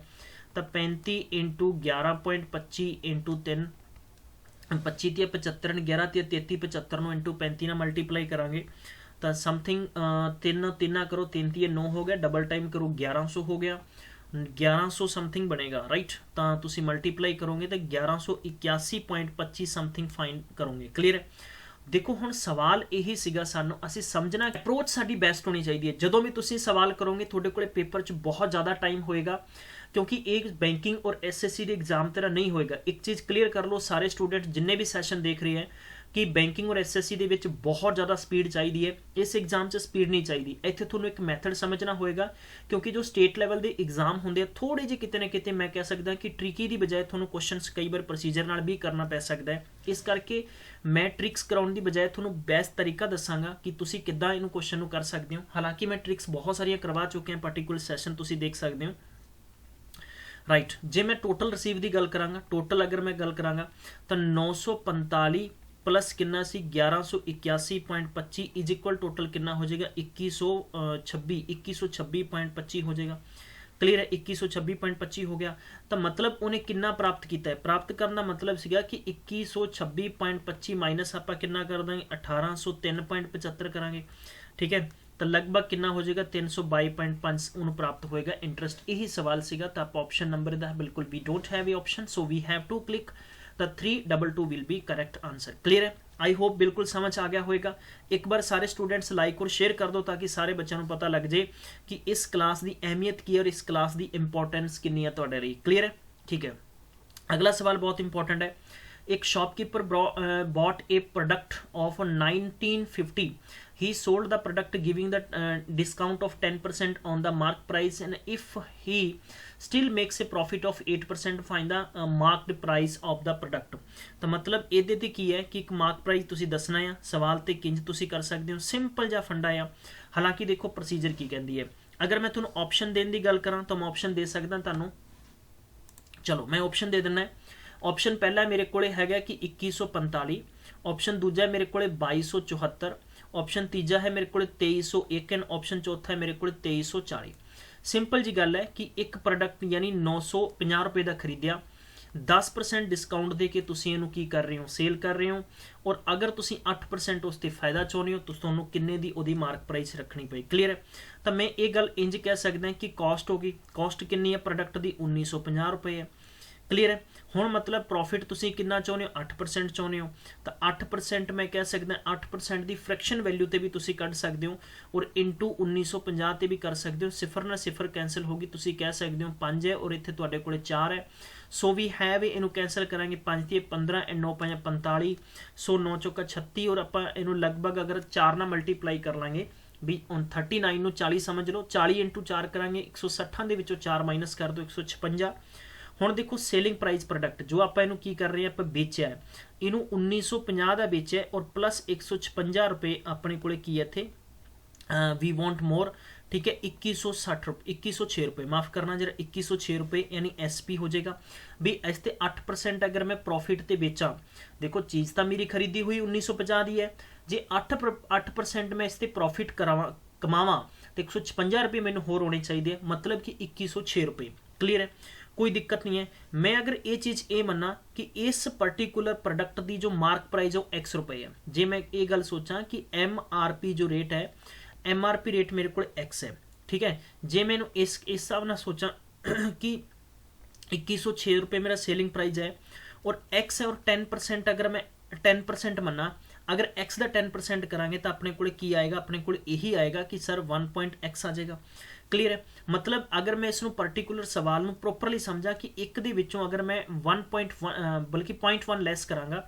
तो 35 इंटू 11.25 इंटू 3 25 ਤੇ 75 11 ਤੇ 33 75 ਨੂੰ इंटू 35 ਨਾਲ मल्टीप्लाई करांगे, तो समथिंग 3 3 करो 3 3 9 हो गया, डबल टाइम करो 1100 हो गया, 1100 समथिंग बनेगा, राइट। तो तुसी मल्टीप्लाई करोगे तो 1181.25 समथिंग फाइंड करोगे, क्लीयर है। देखो हुण सवाल यही सीगा, सानू असीं समझना अप्रोच साडी बेस्ट होनी चाहिए। जदों भी तुसी सवाल करोगे तुहाडे कोले पेपर 'च बहुत ज़्यादा टाइम होएगा, क्योंकि एक बैंकिंग और SSC के एग्जाम तरह नहीं होएगा। एक चीज़ क्लीयर कर लो सारे स्टूडेंट जिन्ने भी सैशन देख रहे हैं कि बैंकिंग और SSC ਦੇ ਵਿੱਚ बहुत ज़्यादा स्पीड चाहिए है, इस एग्जाम 'ਚ स्पीड नहीं चाहिए। ਇੱਥੇ ਤੁਹਾਨੂੰ एक मैथड समझना होएगा, क्योंकि जो स्टेट लैवल के एग्जाम होंगे थोड़े ਜਿਹੇ किते ना किते मैं कह सकदा कि ट्रिकी की बजाय ਤੁਹਾਨੂੰ क्वेश्चनस कई बार प्रोसीजर नाल भी करना पै सकता है। इस करके मैं ट्रिक्स कराउण की बजाय ਤੁਹਾਨੂੰ बेस्ट तरीका दसांगा कि तुसी किद्दां इहनूं क्वेश्चन नूं कर सकते हो। हालांकि मैं ट्रिक्स बहुत सारियां करवा चुके हैं, पर्टिकुलर सैशन तुसी देख सकते हो, राइट। जे मैं टोटल रिसीव की गल करांगा, टोटल अगर मैं गल करांगा तो 945 प्लस कितना सी 1181.25 इज इक्वल टोटल कितना हो जाएगा 2126.25 हो जाएगा, क्लीयर है। 2126.25 हो गया, तो मतलब उन्हें कितना प्राप्त किया है, प्राप्त करना मतलब सीगा कि 2126.25 माइनस आप कितना कर देंगे 1803.75 करांगे, ठीक है। तो लगभग कितना हो जाएगा 322.5 उन्हें प्राप्त होएगा इंटरस्ट। यही सवाल सीगा, तो आप ऑप्शन नंबर दा बिल्कुल we don't have a option, so we have to click the 322 will be correct answer, clear है। आई होप बिल्कुल समझ आ गया होएगा। एक बार सारे स्टूडेंट्स लाइक और शेयर कर दो ताकि सारे बच्चों को पता लग जाए कि इस क्लास की अहमियत की और इस क्लास की इंपॉर्टेंस कितनी है तुहाडे लई, क्लियर है, ठीक है। अगला सवाल बहुत इंपॉर्टेंट है। एक shopkeeper bot A product of 1950, he sold the product giving the discount of 10% on the mark price, and if he still makes a profit of 8%, find the marked price of the product। तो मतलब ਇਹਦੇ ਤੇ ਕੀ ਹੈ ਕਿ ਇੱਕ mark price ਤੁਸੀਂ ਦੱਸਣਾ ਹੈ। ਸਵਾਲ ਤੇ ਕਿੰਜ ਤੁਸੀਂ ਕਰ ਸਕਦੇ ਹੋ, ਸਿੰਪਲ ਜਿਹਾ ਫੰਡਾ ਆ। ਹਾਲਾਂਕਿ ਦੇਖੋ ਪ੍ਰੋਸੀਜਰ ਕੀ ਕਹਿੰਦੀ ਹੈ। ਅਗਰ ਮੈਂ ਤੁਹਾਨੂੰ ਆਪਸ਼ਨ ਦੇਣ ਦੀ ਗੱਲ ਕਰਾਂ ਤਾਂ ਮੈਂ ਆਪਸ਼ਨ ਦੇ ਸਕਦਾ ਤੁਹਾਨੂੰ, ਚਲੋ ਮੈਂ ਆਪਸ਼ਨ ਦੇ ਦਿੰਦਾ। ऑप्शन पहला मेरे को हैगा कि 2145, ऑप्शन दूजा मेरे को 2274, ऑप्शन तीजा है मेरे को 2301 एंड ऑप्शन चौथा है मेरे को 2340। सिंपल जी गल है कि एक प्रोडक्ट यानी 950 रुपये का खरीदिया, 10% डिस्काउंट दे के तुसीं इहनूं की कर रहे हो, सेल कर रहे हो, और अगर तुसीं 8% उस ते फायदा चाहुंदे हो तो तुहानूं किन्ने दी उहदी मार्क प्राइस रखनी पई, क्लीयर है। तो मैं ये गल इंज कह सकदा कि कॉस्ट होगी, कॉस्ट कितनी है प्रोडक्ट की 1950 रुपये है, क्लीयर है। हुण मतलब प्रॉफिट तुसीं कितना चाहुंदे हो 8% चाहुंदे हो, तो 8% मैं कह सकदा 8% की फ्रैक्शन वैल्यू ते भी तुसीं कढ सकदे हो, और इंटू 1950 ते भी कर सकदे हो। सिफर ना सिफर कैंसल होगी, तुसीं कह सकदे हो 5 है और इत्थे तुहाडे कोले 4 है, सो वी हैव इनू कैंसल करांगे 5 ते 15 एंड 9 5 45, सो 9 चौका 36, और आपां इनू लगभग अगर 4 नाल मल्टीप्लाई कर लांगे भी 39 नूं 40 समझ लो, 40 इंटू 4 करांगे 160 दे विचों 4 माइनस कर दो 156। हुण देखो सेलिंग प्राइस प्रोडक्ट जो आप इनू की कर रहे हैं, आप बेचा है इनू 1950 का बेचा है, और प्लस 156 रुपये अपने कोले की है इत्थे वी वॉन्ट मोर, ठीक है, 2106 रुपये, माफ़ करना जरा, 2106 रुपये यानी SP हो जाएगा भी। इस ते 8% अगर मैं प्रॉफिट ते बेचा, देखो चीज़ तो मेरी खरीदी हुई 1950 की है, जे 8% मैं इस ते प्रॉफिट कमावा तो 156 रुपये मैंने होर होने चाहिए, मतलब कि 2106 रुपये। क्लीयर है, कोई दिक्कत नहीं है। मैं अगर ये चीज़ ये मन्ना कि इस पर्टिकुलर प्रोडक्ट की जो मार्क प्राइस है वो X रुपये है, जे मैं ये गल सोचा कि MRP जो रेट है, MRP रेट मेरे को X है, ठीक है। जे मैंने इस हिसाब ना सोचा कि 2106 रुपये मेरा सेलिंग प्राइस है और X है, और 10% अगर मैं 10% मन्ना, अगर X का 10% करांगे तो अपने को की आएगा, अपने को यही आएगा कि सर 1.X आ जाएगा। क्लीयर है, मतलब अगर मैं इसनों पर्टिकुलर सवाल में प्रोपरली समझा कि एक दे विचों अगर मैं 1 बल्कि 0.1 लैस करांगा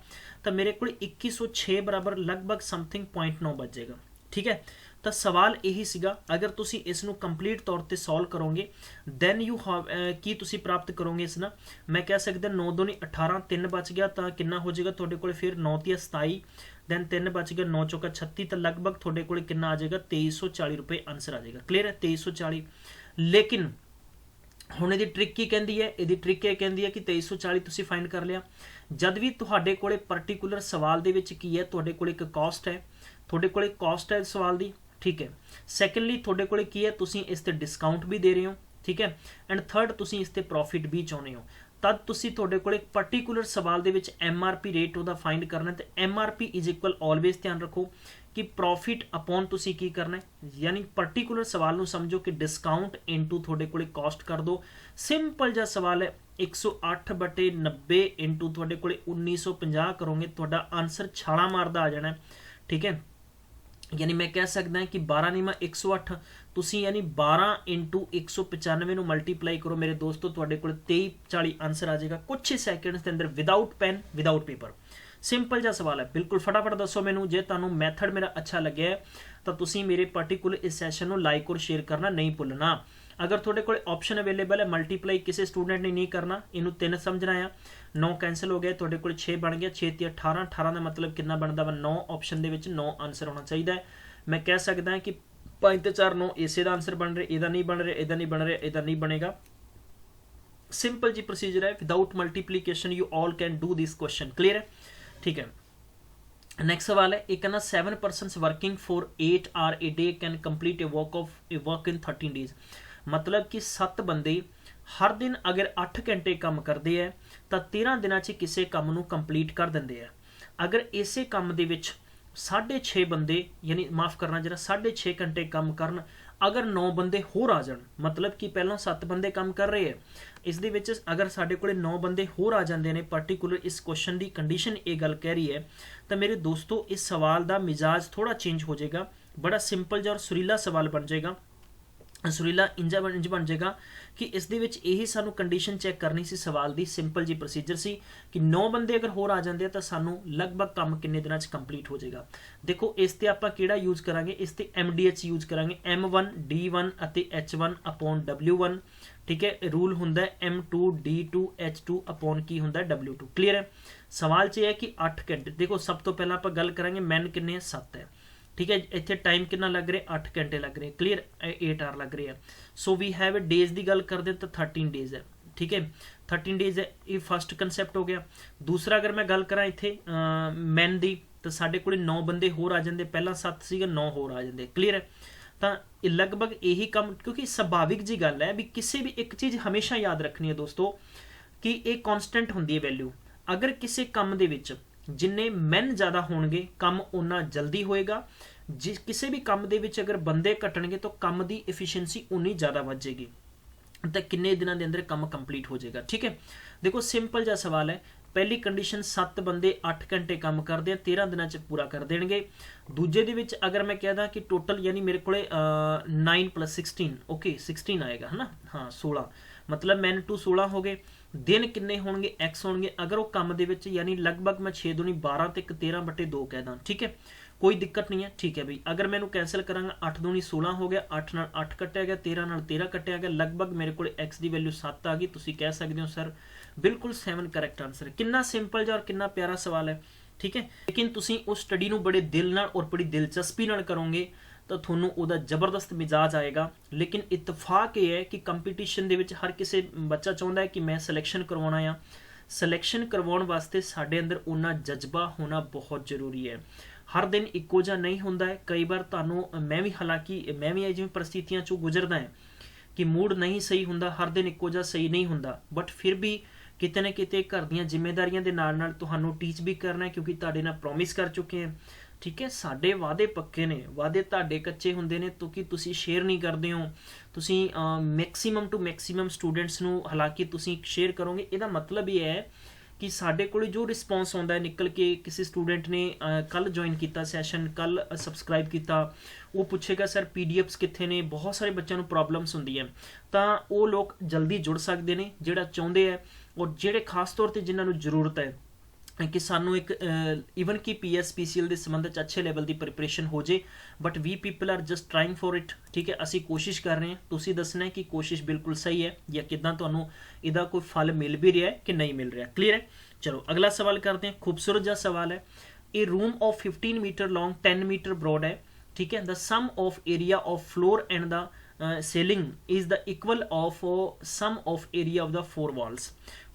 तो मेरे को 2106 बराबर लगभग समथिंग 0.9 बच जाएगा, ठीक है। तो सवाल यही सीगा, अगर तुसी इसनों कंप्लीट तौर पर सॉल्व करोगे दैन यू हैव की तुसी प्राप्त करोगे इस ना, मैं कह सकता 9 दूनी 18, 3 बच गया तो कितना हो जाएगा थोड़े को, फिर 9 × 27, दैन 3 बच गया 9 × 36, तो लगभग थोड़े को कितना आ जाएगा 2340 रुपये आंसर आ जाएगा। क्लीयर है, 2340। लेकिन ਹੁਣ ਇਹਦੀ ट्रिक की कहती है, ਇਹਦੀ ट्रिक ਇਹ कहती है कि 2340 ਤੁਸੀਂ फाइंड कर लिया, जब भी ਤੁਹਾਡੇ ਕੋਲੇ पर्टिकुलर सवाल ਦੇ ਵਿੱਚ ਕੀ ਹੈ, ਤੁਹਾਡੇ ਕੋਲੇ ਇੱਕ कॉस्ट है, ਤੁਹਾਡੇ ਕੋਲੇ कॉस्ट है सवाल ਦੀ, ठीक है। सैकेंडली ਤੁਹਾਡੇ ਕੋਲੇ ਕੀ ਹੈ, ਤੁਸੀਂ ਇਸ ਤੇ डिस्काउंट भी दे रहे हो, ठीक है। एंड थर्ड ਤੁਸੀਂ ਇਸ ਤੇ प्रॉफिट भी ਚਾਹੁੰਦੇ ਹੋ, तद ਤੁਸੀਂ ਤੁਹਾਡੇ ਕੋਲੇ पर्टिकुलर सवाल ਦੇ ਵਿੱਚ MRP रेट ਉਹਦਾ फाइंड करना है। तो MRP इज इक्वल ऑलवेज ध्यान रखो कि प्रॉफिट अपॉन ਤੁਸੀਂ ਕੀ ਕਰਨਾ है, यानी पर्टिकुलर सवाल ਨੂੰ समझो कि डिस्काउंट इंटू ਤੁਹਾਡੇ ਕੋਲੇ कॉस्ट कर दो। सिंपल ਜਿਹਾ सवाल है, 108/90 इंटू ਤੁਹਾਡੇ ਕੋਲੇ 1950 करोगे, ਤੁਹਾਡਾ आंसर छाला मारदा आ जाना है, ठीक है। यानी मैं कह सकता कि 12 नहीं मैं 108, तुसी यानी 12 इंटू 195 मल्टीप्लाई करो मेरे दोस्तों, तुहाडे कोल 2340 आंसर आ जाएगा कुछ ही सैकेंड्स के अंदर, without pen without paper. Simple जा सवाल है, बिल्कुल फटाफट दसो मैनू जे तुहानू मैथड मेरा अच्छा लगे तो तुसी मेरे पर्टिकुलर इस सैशन को लाइक और शेयर करना नहीं भुलना। अगर थोड़े को ऑप्शन अवेलेबल है मल्टीप्लाई किसी स्टूडेंट ने नहीं करना, इनू 3 समझना है, 9 कैंसिल हो गया, थोड़े को 6 बन गया, 6 × 18, 18 का मतलब कितना बनता वा 9, ऑप्शन के 9 आंसर होना चाहिए। मैं कह सकता कि 5 × 4 9, इसे का आंसर बन रहा, यदा नहीं बन रहा, यदा नहीं बन रहा, यदा नहीं बनेगा। सिंपल जी प्रोसीजर है, without multiplication you all can do this question. Clear है, ठीक है। नेक्स्ट सवाल है, एक कहना 7 persons working for 8 hours a day can complete A work in 13 days। मतलब कि 7 बंदे हर दिन अगर 8 घंटे काम करते हैं तो 13 दिनों च किसी काम नूं कंप्लीट कर देंगे हैं। अगर इसे काम दे विच 6.5 बंदे, यानी माफ़ करना जरा 6.5 घंटे काम करन, अगर 9 बंदे होर आ जान, मतलब कि पहला 7 बंदे काम कर रहे हैं, इस दे विच अगर साडे कोले 9 बंदे होर आ जाते हैं, पर्टिकुलर इस क्वेश्चन की कंडीशन ये गल कह रही है, तो मेरे दोस्तों इस सवाल का मिजाज थोड़ा चेंज हो जाएगा, बड़ा सिंपल जा और सुरीला सवाल बन जाएगा। सुरीला इंज बन जाएगा कि इस दे विच यही सानू कंडीशन चैक करनी सी सवाल दी, सिंपल जी प्रोसीजर सी कि 9 बंदे अगर होर आ जाते हैं तो सानू लगभग काम किन्ने दिनों च कंप्लीट हो जाएगा। देखो इस ते आपां किहड़ा यूज करांगे, इस ते MDH यूज करांगे, M1 D1 अते H1 अपॉन W1, ठीक है। रूल हुंदा है M2 D2 H2 अपॉन की हुंदा है W2। क्लीयर है, सवाल च है कि 8 घंटे, देखो सब तो पहला आपां गल करांगे मैन किन्ने 7 है, ठीक है। इतने टाइम कितना लग रहा है 8 घंटे लग रहे हैं, क्लीयर 8 आवर लग रहे हैं। सो वी हैव डेज की गल करते तो 13 डेज है, ठीक है 13 डेज है, ये फर्स्ट कंसैप्ट हो गया। दूसरा अगर मैं गल करा इतने मैन की तो साढ़े को 9 बंदे होर आ जाते, पहला 7 सीगा 9 होर आ जाते, क्लीयर है। तो लगभग यही काम, क्योंकि सुभाविक जी गल है भी किसी भी एक चीज़ हमेशा याद रखनी है दोस्तों कि ये कॉन्सटेंट होंदी है वैल्यू, अगर किसी काम दे विच जिन्ने मैन ज़्यादा होणगे काम उन्ना जल्दी होएगा, जिस किसी भी काम दे विच अगर बंदे घटणगे तो काम की एफिशिएंसी उन्नी ज़्यादा वधेगी, तो किन्ने दिनों के अंदर काम कंप्लीट हो जाएगा, ठीक है। देखो सिंपल जा सवाल है, पहली कंडीशन 7 बंदे 8 घंटे काम करते हैं, 13 दिनों च पूरा कर देंगे। दूजे दे विच अगर मैं कहदा कि टोटल यानी मेरे को 9 + 16 ओके 16 आएगा है ना, हाँ 16, मतलब मैन टू 16 हो गए, दिन किन्ने होंगे X होंगे, अगर वो काम दे विच यानी लगभग मैं 6 दूनी 12 ते 13/2 कह दा, ठीक है कोई दिक्कत नहीं है, ठीक है भाई। अगर मैंने कैंसिल करांगा 8 दूनी 16 हो गया, 8 नाल 8 कट्टिया गया, 13 नाल 13 कट्टिया गया, लगभग मेरे को X की वैल्यू 7 आ गई। तुसी कह सकते हो सर बिल्कुल 7 करैक्ट आंसर है। कितना सिंपल जा और कितना प्यारा सवाल है, ठीक है। लेकिन तुसी उस स्टडी नूं बड़े दिल नाल और बड़ी दिलचस्पी नाल करोगे ਤਾਂ ਤੁਹਾਨੂੰ ਉਹਦਾ ਜ਼ਬਰਦਸਤ ਮਿਜਾਜ ਆਏਗਾ। ਲੇਕਿਨ ਇਤਫਾਕ ਇਹ ਹੈ ਕਿ ਕੰਪੀਟੀਸ਼ਨ ਦੇ ਵਿੱਚ ਹਰ ਕਿਸੇ ਬੱਚਾ ਚਾਹੁੰਦਾ ਹੈ ਕਿ ਮੈਂ ਸਿਲੈਕਸ਼ਨ ਕਰਵਾਉਣਾ ਆ। ਸਿਲੈਕਸ਼ਨ ਕਰਵਾਉਣ ਵਾਸਤੇ ਸਾਡੇ ਅੰਦਰ ਉਹਨਾਂ ਜਜ਼ਬਾ ਹੋਣਾ ਬਹੁਤ ਜ਼ਰੂਰੀ ਹੈ। ਹਰ ਦਿਨ ਇੱਕੋ ਜਿਹਾ ਨਹੀਂ ਹੁੰਦਾ ਹੈ। ਕਈ ਵਾਰ ਤੁਹਾਨੂੰ ਮੈਂ ਵੀ, ਹਾਲਾਂਕਿ ਮੈਂ ਵੀ ਇਹ ਜਿਵੇਂ ਪਰਿਸਥਿਤੀਆਂ 'ਚੋਂ ਗੁਜ਼ਰਦਾ ਹੈ ਕਿ ਮੂਡ ਨਹੀਂ ਸਹੀ ਹੁੰਦਾ, ਹਰ ਦਿਨ ਇੱਕੋ ਜਿਹਾ ਸਹੀ ਨਹੀਂ ਹੁੰਦਾ, ਬਟ ਫਿਰ ਵੀ ਕਿਤੇ ਨਾ ਕਿਤੇ ਘਰ ਦੀਆਂ ਜ਼ਿੰਮੇਵਾਰੀਆਂ ਦੇ ਨਾਲ ਨਾਲ ਤੁਹਾਨੂੰ ਟੀਚ ਵੀ ਕਰਨਾ ਹੈ, ਕਿਉਂਕਿ ਤੁਹਾਡੇ ਨਾਲ ਪ੍ਰੋਮਿਸ ਕਰ ਚੁੱਕੇ ਹਾਂ। ਠੀਕ ਹੈ, ਸਾਡੇ ਵਾਅਦੇ ਪੱਕੇ ਨੇ, ਵਾਅਦੇ ਤੁਹਾਡੇ ਕੱਚੇ ਹੁੰਦੇ ਨੇ ਕਿਉਂਕਿ ਤੁਸੀਂ ਸ਼ੇਅਰ ਨਹੀਂ ਕਰਦੇ ਹੋ। ਤੁਸੀਂ ਮੈਕਸੀਮਮ ਟੂ ਮੈਕਸੀਮਮ ਸਟੂਡੈਂਟਸ ਨੂੰ ਹਾਲਾਂਕਿ ਤੁਸੀਂ ਸ਼ੇਅਰ ਕਰੋਗੇ। ਇਹਦਾ ਮਤਲਬ ਇਹ ਹੈ ਕਿ ਸਾਡੇ ਕੋਲ ਜੋ ਰਿਸਪੌਂਸ ਆਉਂਦਾ ਹੈ ਨਿਕਲ ਕੇ, ਕਿਸੇ ਸਟੂਡੈਂਟ ਨੇ ਕੱਲ੍ਹ ਜੁਆਇਨ ਕੀਤਾ ਸੈਸ਼ਨ, ਕੱਲ੍ਹ ਸਬਸਕ੍ਰਾਈਬ ਕੀਤਾ, ਉਹ ਪੁੱਛੇਗਾ ਸਰ PDFs ਕਿੱਥੇ ਨੇ। ਬਹੁਤ ਸਾਰੇ ਬੱਚਿਆਂ ਨੂੰ ਪ੍ਰੋਬਲਮਸ ਹੁੰਦੀ ਹੈ, ਤਾਂ ਉਹ ਲੋਕ ਜਲਦੀ ਜੁੜ ਸਕਦੇ ਨੇ ਜਿਹੜਾ ਚਾਹੁੰਦੇ ਹੈ, ਔਰ ਜਿਹੜੇ ਖਾਸ ਤੌਰ 'ਤੇ ਜਿਨ੍ਹਾਂ ਨੂੰ ਜ਼ਰੂਰਤ ਹੈ ਕਿ ਸਾਨੂੰ ਇੱਕ ਈਵਨ ਕਿ PSPCL ਦੇ ਸੰਬੰਧ 'ਚ ਅੱਛੇ ਲੈਵਲ ਦੀ ਪ੍ਰਿਪਰੇਸ਼ਨ ਹੋ ਜੇ, but we people are just trying for it. ਠੀਕ ਹੈ, ਅਸੀਂ ਕੋਸ਼ਿਸ਼ ਕਰ ਰਹੇ ਹਾਂ, ਤੁਸੀਂ ਦੱਸਣਾ ਹੈ ਕਿ ਕੋਸ਼ਿਸ਼ ਬਿਲਕੁਲ ਸਹੀ ਹੈ ਜਾਂ ਕਿੱਦਾਂ ਤੁਹਾਨੂੰ ਇਹਦਾ ਕੋਈ ਫਲ ਮਿਲ ਵੀ ਰਿਹਾ ਹੈ ਕਿ ਨਹੀਂ ਮਿਲ ਰਿਹਾ। ਕਲੀਅਰ ਹੈ? ਚਲੋ ਅਗਲਾ ਸਵਾਲ ਕਰਦੇ ਹਾਂ। ਖੂਬਸੂਰਤ ਜਿਹਾ ਸਵਾਲ ਹੈ। ਇਹ room of 15 metre long 10 metre broad ਹੈ। ਠੀਕ ਹੈ, the sum of area of floor and ਦਾ ceiling is the equal of sum of area of the four walls.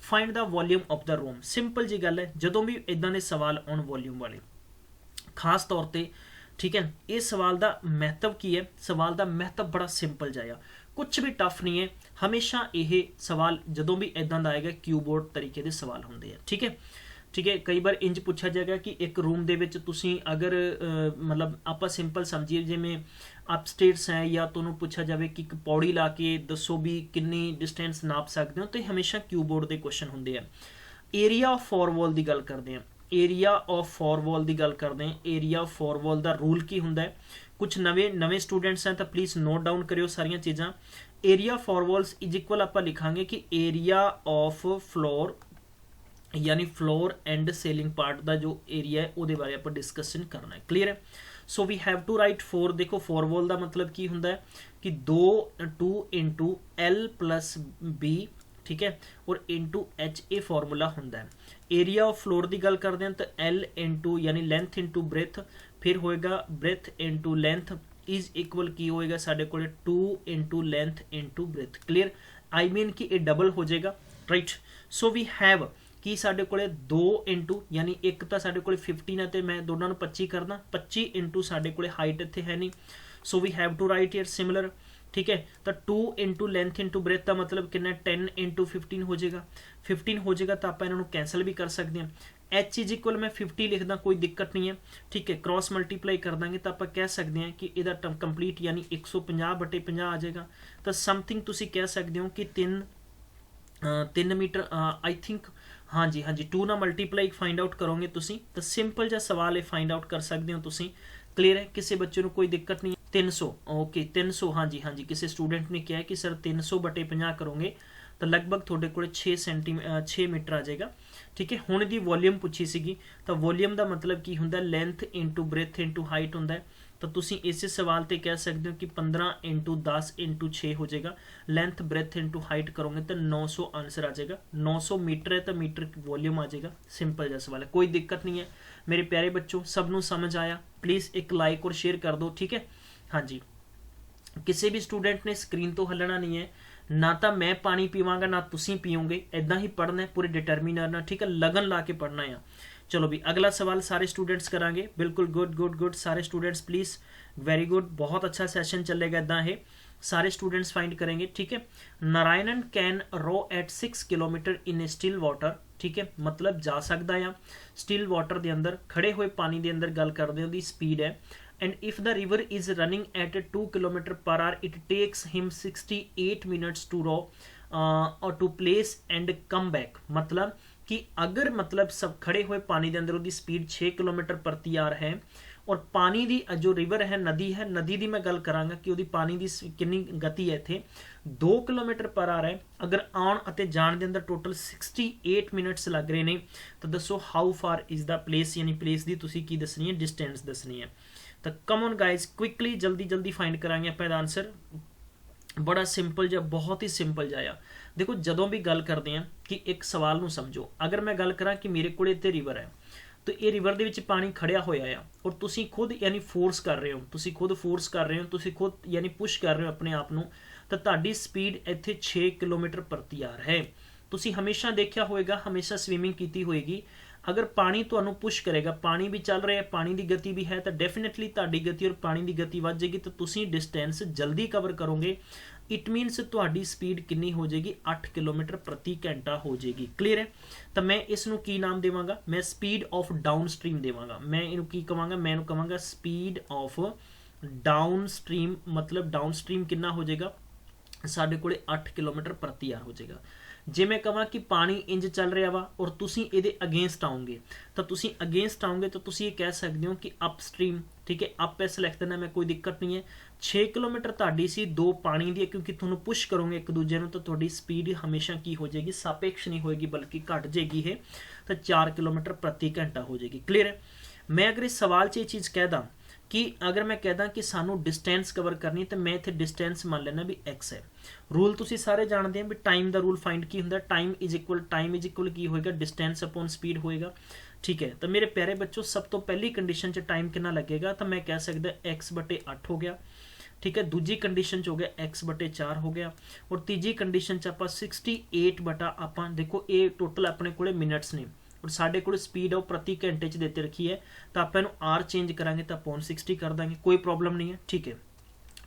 Find the volume of the room. Simple ਜੀ ਗੱਲ ਹੈ, ਜਦੋਂ ਵੀ ਇਦਾਂ ਦੇ ਸਵਾਲ ਆਉਣ ਵੋਲਿਊਮ ਵਾਲੇ, ਖਾਸ ਤੌਰ ਤੇ ਠੀਕ ਹੈ, ਇਹ ਸਵਾਲ ਦਾ ਮਹੱਤਵ ਕੀ ਹੈ? ਸਵਾਲ ਦਾ ਮਹੱਤਵ ਬੜਾ ਸਿੰਪਲ ਜਿਹਾ, ਕੁਝ ਵੀ ਟਫ ਨਹੀਂ ਹੈ। ਹਮੇਸ਼ਾ ਇਹ ਸਵਾਲ ਜਦੋਂ ਵੀ ਇਦਾਂ ਦਾ ਆਏਗਾ ਕਿਊਬੋਰਡ ਤਰੀਕੇ ਦੇ ਸਵਾਲ ਹੁੰਦੇ ਆ। ਠੀਕ ਹੈ, ਠੀਕ ਹੈ, ਕਈ ਵਾਰ ਇੰਜ ਪੁੱਛਿਆ ਜਾਏਗਾ ਕਿ ਇੱਕ ਰੂਮ ਦੇ ਵਿੱਚ ਤੁਸੀਂ ਅਗਰ ਮਤਲਬ ਆਪਾਂ ਸਿੰਪਲ ਸਮਝੀਏ ਜਿਵੇਂ ਅਪਸਟੇਅਰਸ ਹੈ, ਜਾਂ ਤੁਹਾਨੂੰ ਪੁੱਛਿਆ ਜਾਵੇ ਕਿ ਇੱਕ ਪੌੜੀ ਲਾ ਕੇ ਦੱਸੋ ਵੀ ਕਿੰਨੀ ਡਿਸਟੈਂਸ ਨਾਪ ਸਕਦੇ ਹੋ, ਤੇ ਹਮੇਸ਼ਾ ਕਿਊਬੋਰਡ ਦੇ ਕੁਐਸਚਨ ਹੁੰਦੇ ਆ। ਏਰੀਆ ਆਫ ਫੋਰ ਵਾਲ ਦੀ ਗੱਲ ਕਰਦੇ ਹਾਂ, ਏਰੀਆ ਆਫ ਫੋਰ ਵਾਲ ਦੀ ਗੱਲ ਕਰਦੇ ਹਾਂ। ਏਰੀਆ ਆਫ ਫੋਰ ਵਾਲ ਦਾ ਰੂਲ ਕੀ ਹੁੰਦਾ ਹੈ? ਕੁਝ ਨਵੇਂ ਸਟੂਡੈਂਟਸ हैं ਤਾਂ ਪਲੀਜ਼ ਨੋਟ ਡਾਊਨ ਕਰਿਓ ਸਾਰੀਆਂ ਚੀਜ਼ਾਂ। Area four walls is equal ਆਪਾਂ ਲਿਖਾਂਗੇ ਕਿ ਏਰੀਆ ਆਫ ਫਲੋਰ, यानी फ्लोर एंड सेलिंग पार्ट का जो एरिया है वो बारे आप डिस्कशन करना है। क्लीयर है? So we have to write 4। देखो 4 वॉल का मतलब की होंगे कि 2 इंटू L प्लस B, ठीक है, और इंटू H ये फॉर्मूला होंगे। एरिया ऑफ फ्लोर की गल करते हैं तो L इंटू यानी लेंथ इंटू ब्रेथ, फिर होएगा breath into length is equal की होएगा साढ़े को 2 into length into breadth. Clear? I mean कि ये डबल हो जाएगा। राइट, सो वी हैव कि साढ़े को 2 इंटू यानी एक तो साढ़े को 15 है तो मैं दोनों 25 करना, 25 इंटू साढ़े को हाइट इतने है नहीं, so we have to write year similar. ठीक है, तो 2 इंटू लेंथ इंटू ब्रेथ का मतलब कितना 10 इंटू 15 हो जाएगा। 15 हो जाएगा तो आप इन्होंने कैंसल भी कर सकते हैं। H इज इक्वल मैं 50 लिखदा, कोई दिक्कत नहीं है। ठीक है, क्रॉस मल्टीप्लाई कर देंगे तो आप कह सकते हैं कि यदा कंप्लीट यानी 150/50 आ जाएगा। तो समथिंग तुसी कह सकते हो कि 3 मीटर आई थिंक, हाँ जी 2 ना मल्टीप्लाई फाइंड आउट करोगे तुसी तो सिंपल जा सवाल है फाइंड आउट कर सकते हो तुसी। क्लीयर है? किसी बच्चे को कोई दिक्कत नहीं है। 300 ओके 300, हाँ जी किसी स्टूडेंट ने किया है कि सर 300/50 करोगे तो लगभग थोड़े को 6 मीटर आ जाएगा। ठीक है, हुण दी वॉल्यूम पूछी सीगी तो वॉल्यूम का मतलब की हुंदा length into breadth into height हुंदा है। तो तुसी इस सवाल ते कह सकते हो कि 15 इंटू 10 इंटू 6 हो जाएगा। लेंथ ब्रेथ इंटू हाइट करोगे तो 900 आंसर आ जाएगा। 900 मीटर है तो मीटर वॉल्यूम आ जाएगा। सिंपल जैसा सवाल है, कोई दिक्कत नहीं है मेरे प्यारे बच्चों। सबनों समझ आया? प्लीज़ एक लाइक और शेयर कर दो। ठीक है, हाँ जी, किसी भी स्टूडेंट ने स्क्रीन तो हलना नहीं है, ना तो मैं पानी पीवांगा ना तुसी पीओगे, इदा ही पढ़ना है पूरे डिटरमिनर ना। ठीक है, लगन ला के पढ़ना है। चलो भी अगला सवाल सारे स्टूडेंट्स करांगे। बिल्कुल गुड सारे स्टूडेंट्स प्लीज़, वेरी गुड, बहुत अच्छा सेशन चलेगा इदा है, सारे स्टूडेंट्स फाइंड करेंगे। ठीक है, Narayanan can row at 6 kilometre in still water. ठीक है, मतलब जा सकता है स्टिल वाटर के अंदर, खड़े हुए पानी के अंदर गल करते हो स्पीड है। And if the river is running at 2 kilometre per hour it takes him 68 minutes to row और to place and come back. मतलब कि अगर मतलब सब खड़े हुए पानी के अंदर उसकी स्पीड 6 किलोमीटर प्रति आवर है, और पानी की जो रिवर है नदी की मैं गल करांगा कि उसकी पानी की कितनी गति है, इत्थे 2 किलोमीटर पर आवर है। अगर आउण अते जाण दे अंदर टोटल 68 मिनट्स लग रहे हैं तो दसो how far is the place, यानी प्लेस की तुसीं की दसनी है, डिस्टेंस दसनी है। तो कम ऑन गाइज क्विकली जल्दी फाइंड करांगे आप इसदा आंसर। बड़ा सिंपल जा, बहुत ही सिंपल जाया। देखो जदों भी गल करते हैं कि एक सवाल नूं समझो, अगर मैं गल करा कि मेरे को इत्थे रिवर है तो ये रिवर ਦੇ ਵਿੱਚ ਪਾਣੀ ਖੜਿਆ ਹੋਇਆ ਆ ਔਰ ਤੁਸੀਂ ਖੁਦ ਯਾਨੀ ਫੋਰਸ ਕਰ ਰਹੇ ਹੋ, ਤੁਸੀਂ ਖੁਦ ਫੋਰਸ ਕਰ ਰਹੇ ਹੋ, ਤੁਸੀਂ ਖੁਦ ਯਾਨੀ ਪੁਸ਼ ਕਰ ਰਹੇ ਹੋ ਆਪਣੇ ਆਪ ਨੂੰ, ਤਾਂ ਤੁਹਾਡੀ ਸਪੀਡ ਇੱਥੇ 6 ਕਿਲੋਮੀਟਰ ਪ੍ਰਤੀ ਆਰ ਹੈ। ਤੁਸੀਂ ਹਮੇਸ਼ਾ ਦੇਖਿਆ ਹੋਵੇਗਾ, ਹਮੇਸ਼ਾ ਸਵੀਮਿੰਗ ਕੀਤੀ ਹੋਏਗੀ, ਅਗਰ ਪਾਣੀ ਤੁਹਾਨੂੰ ਪੁਸ਼ ਕਰੇਗਾ, ਪਾਣੀ ਵੀ ਚੱਲ ਰਿਹਾ, ਪਾਣੀ ਦੀ ਗਤੀ ਵੀ ਹੈ, ਤਾਂ ਡੈਫੀਨੇਟਲੀ ਤੁਹਾਡੀ ਗਤੀ ਔਰ ਪਾਣੀ ਦੀ ਗਤੀ ਵੱਧ ਜਾਏਗੀ, ਤਾਂ ਤੁਸੀਂ ਡਿਸਟੈਂਸ ਜਲਦੀ ਕਵਰ ਕਰੋਗੇ। ਇਟ ਮੀਨਸ ਤੁਹਾਡੀ ਸਪੀਡ ਕਿੰਨੀ ਹੋ ਜਾਏਗੀ, 8 ਕਿਲੋਮੀਟਰ ਪ੍ਰਤੀ ਘੰਟਾ ਹੋ ਜਾਏਗੀ। ਕਲੀਅਰ ਹੈ? ਤਾਂ ਮੈਂ ਇਸ ਨੂੰ ਕੀ ਨਾਮ ਦੇਵਾਂਗਾ, ਮੈਂ ਸਪੀਡ ਆਫ ਡਾਊਨ ਸਟਰੀਮ ਦੇਵਾਂਗਾ। ਮੈਂ ਇਹਨੂੰ ਕੀ ਕਵਾਂਗਾ, ਮੈਂ ਇਹਨੂੰ ਕਵਾਂਗਾ ਸਪੀਡ ਆਫ ਡਾਊਨ ਸਟਰੀਮ। ਮਤਲਬ ਡਾਊਨ ਸਟਰੀਮ ਕਿੰਨਾ ਹੋ ਜਾਏਗਾ, ਸਾਡੇ ਕੋਲੇ 8 ਕਿਲੋਮੀਟਰ ਪ੍ਰਤੀ ਆਰ ਹੋ ਜਾਏਗਾ। ਜੇ ਮੈਂ ਕਹਾਂ ਕਿ ਪਾਣੀ ਇੰਜ ਚੱਲ ਰਿਹਾ ਵਾ ਔਰ ਤੁਸੀਂ ਇਹਦੇ ਅਗੇਂਸਟ ਆਉਂਗੇ, ਤਾਂ ਤੁਸੀਂ ਅਗੇਂਸਟ ਆਉਂਗੇ ਤਾਂ ਤੁਸੀਂ ਇਹ ਕਹਿ ਸਕਦੇ ਹੋ ਕਿ ਅਪ ਸਟਰੀਮ। ਠੀਕ ਹੈ, ਅਪ ਐਸ ਲਿਖ ਦੇਣਾ ਮੈਂ, ਕੋਈ ਦਿੱਕਤ ਨਹੀਂ ਹੈ। 6 ਕਿਲੋਮੀਟਰ ਤੁਹਾਡੀ ਸੀ, 2 ਪਾਣੀ ਦੀ, ਕਿਉਂਕਿ ਤੁਹਾਨੂੰ ਪੁਸ਼ ਕਰੋਗੇ ਇੱਕ ਦੂਜੇ ਨੂੰ, ਤਾਂ ਤੁਹਾਡੀ ਸਪੀਡ ਹਮੇਸ਼ਾ ਕੀ ਹੋ ਜਾਏਗੀ, ਸਾਪੇਕਸ਼ ਨਹੀਂ ਹੋਏਗੀ ਬਲਕਿ ਘਟ ਜਾਏਗੀ ਇਹ, ਤਾਂ 4 ਕਿਲੋਮੀਟਰ ਪ੍ਰਤੀ ਘੰਟਾ ਹੋ ਜਾਏਗੀ। ਕਲੀਅਰ ਹੈ? ਮੈਂ ਅਗਰ ਇਸ ਸਵਾਲ 'ਚ ਇਹ ਚੀਜ਼ ਕਹਿਦਾ कि अगर मैं कहदा कि सानू डिस्टेंस कवर करनी, तो मैं इत्थे डिस्टेंस मान लेना भी x है। रूल तुसी सारे जानते हैं भी टाइम दा रूल फाइंड की हुंदा, टाइम इज इक्वल की होएगा, डिस्टेंस अपॉन स्पीड होएगा। ठीक है, तो मेरे प्यारे बच्चों, सब तो पहली कंडीशन च टाइम कितना लगेगा, तो मैं कह सकदा x/8 हो गया। ठीक है, दूजी कंडीशन च हो गया x/4 हो गया, और तीजी कंडीशन च आपां 68 आपां देखो ये टोटल अपने कोले मिनट्स ने और साढ़े को स्पीड है प्रति घंटे च देते रखी है, तो आप आर चेंज करांगे तो अपॉन 60 कर देंगे, कोई प्रॉब्लम नहीं है। ठीक है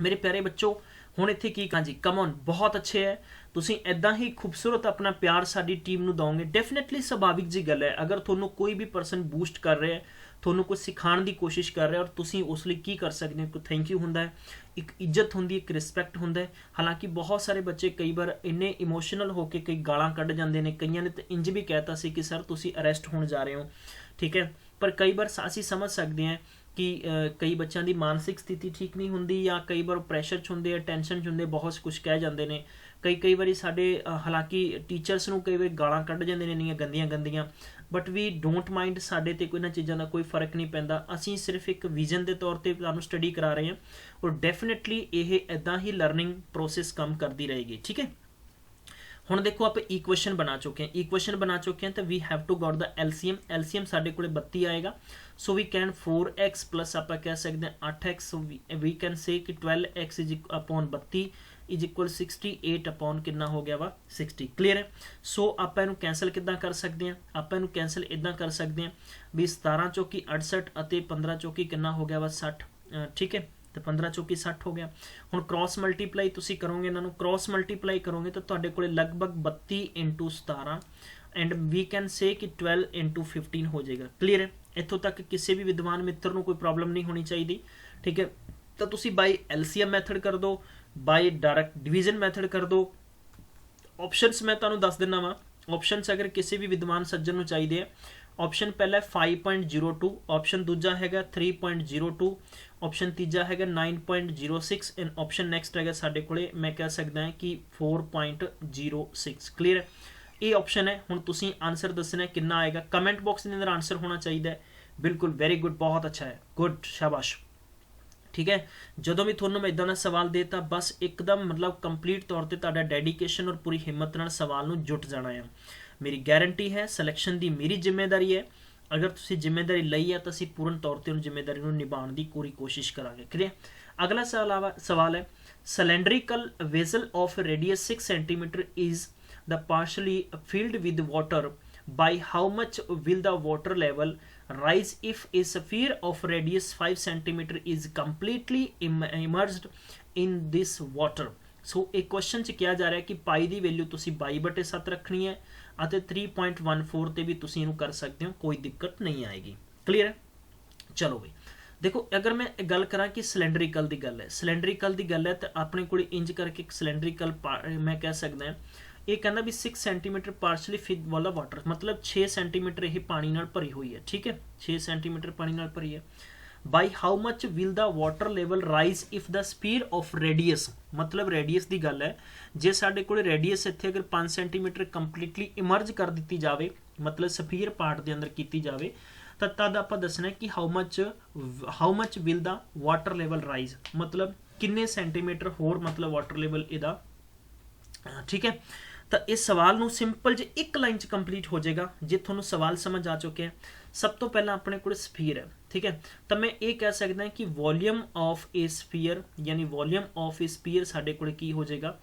मेरे प्यारे बच्चों, हुण इत्थे की कहां जी, कम ऑन बहुत अच्छे है, तुसीं इदां ही खूबसूरत अपना प्यार साडी टीम नूं दोगे। डेफिनेटली सुभाविक जी गल है, अगर तुहानूं कोई भी परसन बूस्ट कर रहा है, तुहानूं कुछ सिखाउण दी कोशिश कर रहा है, और तुसीं उस लई की कर सकदे हो, कोई थैंक यू हुंदा है, एक इज्जत हुंदी है, एक रिस्पैक्ट हुंदा है। हालांकि बहुत सारे बच्चे कई बार इन्ने इमोशनल होकर कई गालां कढ़ जांदे ने, कईयां ने तो इंज भी कहता सी कि सर तुसीं अरेस्ट होण जा रहे हो। ठीक है, पर कई बार असीं समझ सकते हैं कि कई बच्चों की मानसिक स्थिति ठीक नहीं होंदी, या कई बार प्रेशर च होंदे, टेंशन च होंदे, बहुत कुछ कह जाते हैं। कई बारी साडे हालांकि टीचर्स नूं कई बार गालां कढ़ जांदे ने इन्नियां गंदियां गंदियां, बट वी डोंट माइंड, साडे ते कोई इन्हां चीज़ां दा कोई फर्क नहीं पैंदा। असीं सिर्फ एक विजन के तौर पर तुहानूं स्टडी करा रहे हैं, और डेफिनेटली ये इदां ही लर्निंग प्रोसेस काम करती रहेगी। ठीक है, हुण देखो आप इक्वेशन बना चुके हैं, तो we have to got the LCM साडे कोले 32 आएगा, so we can 4x plus आप कह सकते हैं 8x, वी कैन से कि 12x is upon 32 is equal 68 upon कितना हो गया वा 60। क्लीयर है? सो आप इनू कैंसल किद्दां कर सकते हैं, आप इनू कैंसल इदां कर सकते हैं भी 17 चौकी 68 और 15 चौकी कितना हो गया वा 60। ठीक है, तो 15 चौकी 60 हो गया। हुण क्रॉस मल्टीप्लाई तुसीं करोगे, इन्हां नूं क्रॉस मल्टीप्लाई करोगे तो तुहाडे कोले लगभग 32 × 17 एंड वी कैन से कि 12 × 15 हो जाएगा। क्लीयर है? इत्थों तक किसी भी विद्वान मित्र नूं कोई प्रॉब्लम नहीं होनी चाहिए। ठीक है, तो तुसीं बाय एलसीएम मैथड कर दो, बाय डायरैक्ट डिवीजन मैथड कर दो। ऑप्शनस मैं तुहानूं दस दिना वा, ऑप्शनस अगर किसी भी विद्वान सज्जन नूं चाहिए है, ऑप्शन पहला 5.02, ऑप्शन दूजा हैगा 3.02, ऑप्शन तीजा हैगा 9.06 एंड ऑप्शन नैक्सट हैगा साडे कोले मैं कह सकदा है कि 4.06। क्लीयर है? ये ऑप्शन है। हुण तुसीं आंसर दसना है कितना आएगा, कमेंट बॉक्स के अंदर आंसर होना चाहिए। बिल्कुल, वेरी गुड, बहुत अच्छा है, गुड, शाबाश। ठीक है, जदों भी थोनों मैं इदां दा सवाल देता, बस एकदम मतलब कंप्लीट तौर पर तुहाडा डेडिकेशन और पूरी हिम्मत नाल सवाल नूं जुट जाना है। मेरी गारंटी है, सिलेक्शन की मेरी जिम्मेदारी है, अगर तुसीं जिम्मेदारी लई है तो असीं पूर्ण तौर पर उन जिम्मेदारी नूं निभाउण दी पूरी कोशिश करांगे। क्लियर? अगला सवाल है, cylindrical vessel of radius 6 centimetre is the partially filled with water, by how much will the water level rise if a sphere of radius 5 centimeter is completely immersed in this water? सो एक question च कहा जा रहा है कि पाई की value तुसी 22/7 रखनी है, और 3.14 ते भी तुसी इनू कर सकते हो, कोई दिक्कत नहीं आएगी। क्लीयर है? चलो भाई देखो, अगर मैं गल करा कि सिलेंड्रिकल की गल है, सिलेंड्रिकल की गल है, तो अपने को इंज करके एक सिलेंड्रिकल मैं कह सकता है, ये कहना भी 6 सेंटीमीटर पार्शली फिल वाला वाटर, मतलब 6 सेंटीमीटर ये पानी नाल भरी हुई है। ठीक है, 6 सेंटीमीटर पानी नाल भरी है। By how much will the water level rise if the speed of radius, मतलब रेडियस की गल है, जे साडे कोल रेडियस इत्थे अगर 5 सेंटीमीटर कंप्लीटली इमर्ज कर दी जाए, मतलब स्फीयर पार्ट के अंदर की जाए, तो तद आप दसना है कि how much will the water level rise, मतलब किन्ने सेंटीमीटर होर मतलब वाटर लेवल इहदा। ठीक है, ਤਾਂ ਇਸ ਸਵਾਲ ਨੂੰ ਸਿੰਪਲ ਜੇ ਇੱਕ ਲਾਈਨ 'ਚ ਕੰਪਲੀਟ ਹੋ ਜਾਏਗਾ ਜੇ ਤੁਹਾਨੂੰ ਸਵਾਲ ਸਮਝ ਆ ਚੁੱਕਿਆ। ਸਭ ਤੋਂ ਪਹਿਲਾਂ ਆਪਣੇ ਕੋਲ ਸਫੀਅਰ ਹੈ, ਠੀਕ ਹੈ, ਤਾਂ ਮੈਂ ਇਹ ਕਹਿ ਸਕਦਾ ਕਿ ਵੋਲੀਅਮ ਆਫ ਏ ਸਫੀਅਰ ਯਾਨੀ ਵੋਲੀਅਮ ਆਫ ਏ ਸਫੀਅਰ ਸਾਡੇ ਕੋਲ ਕੀ ਹੋ ਜਾਏਗਾ,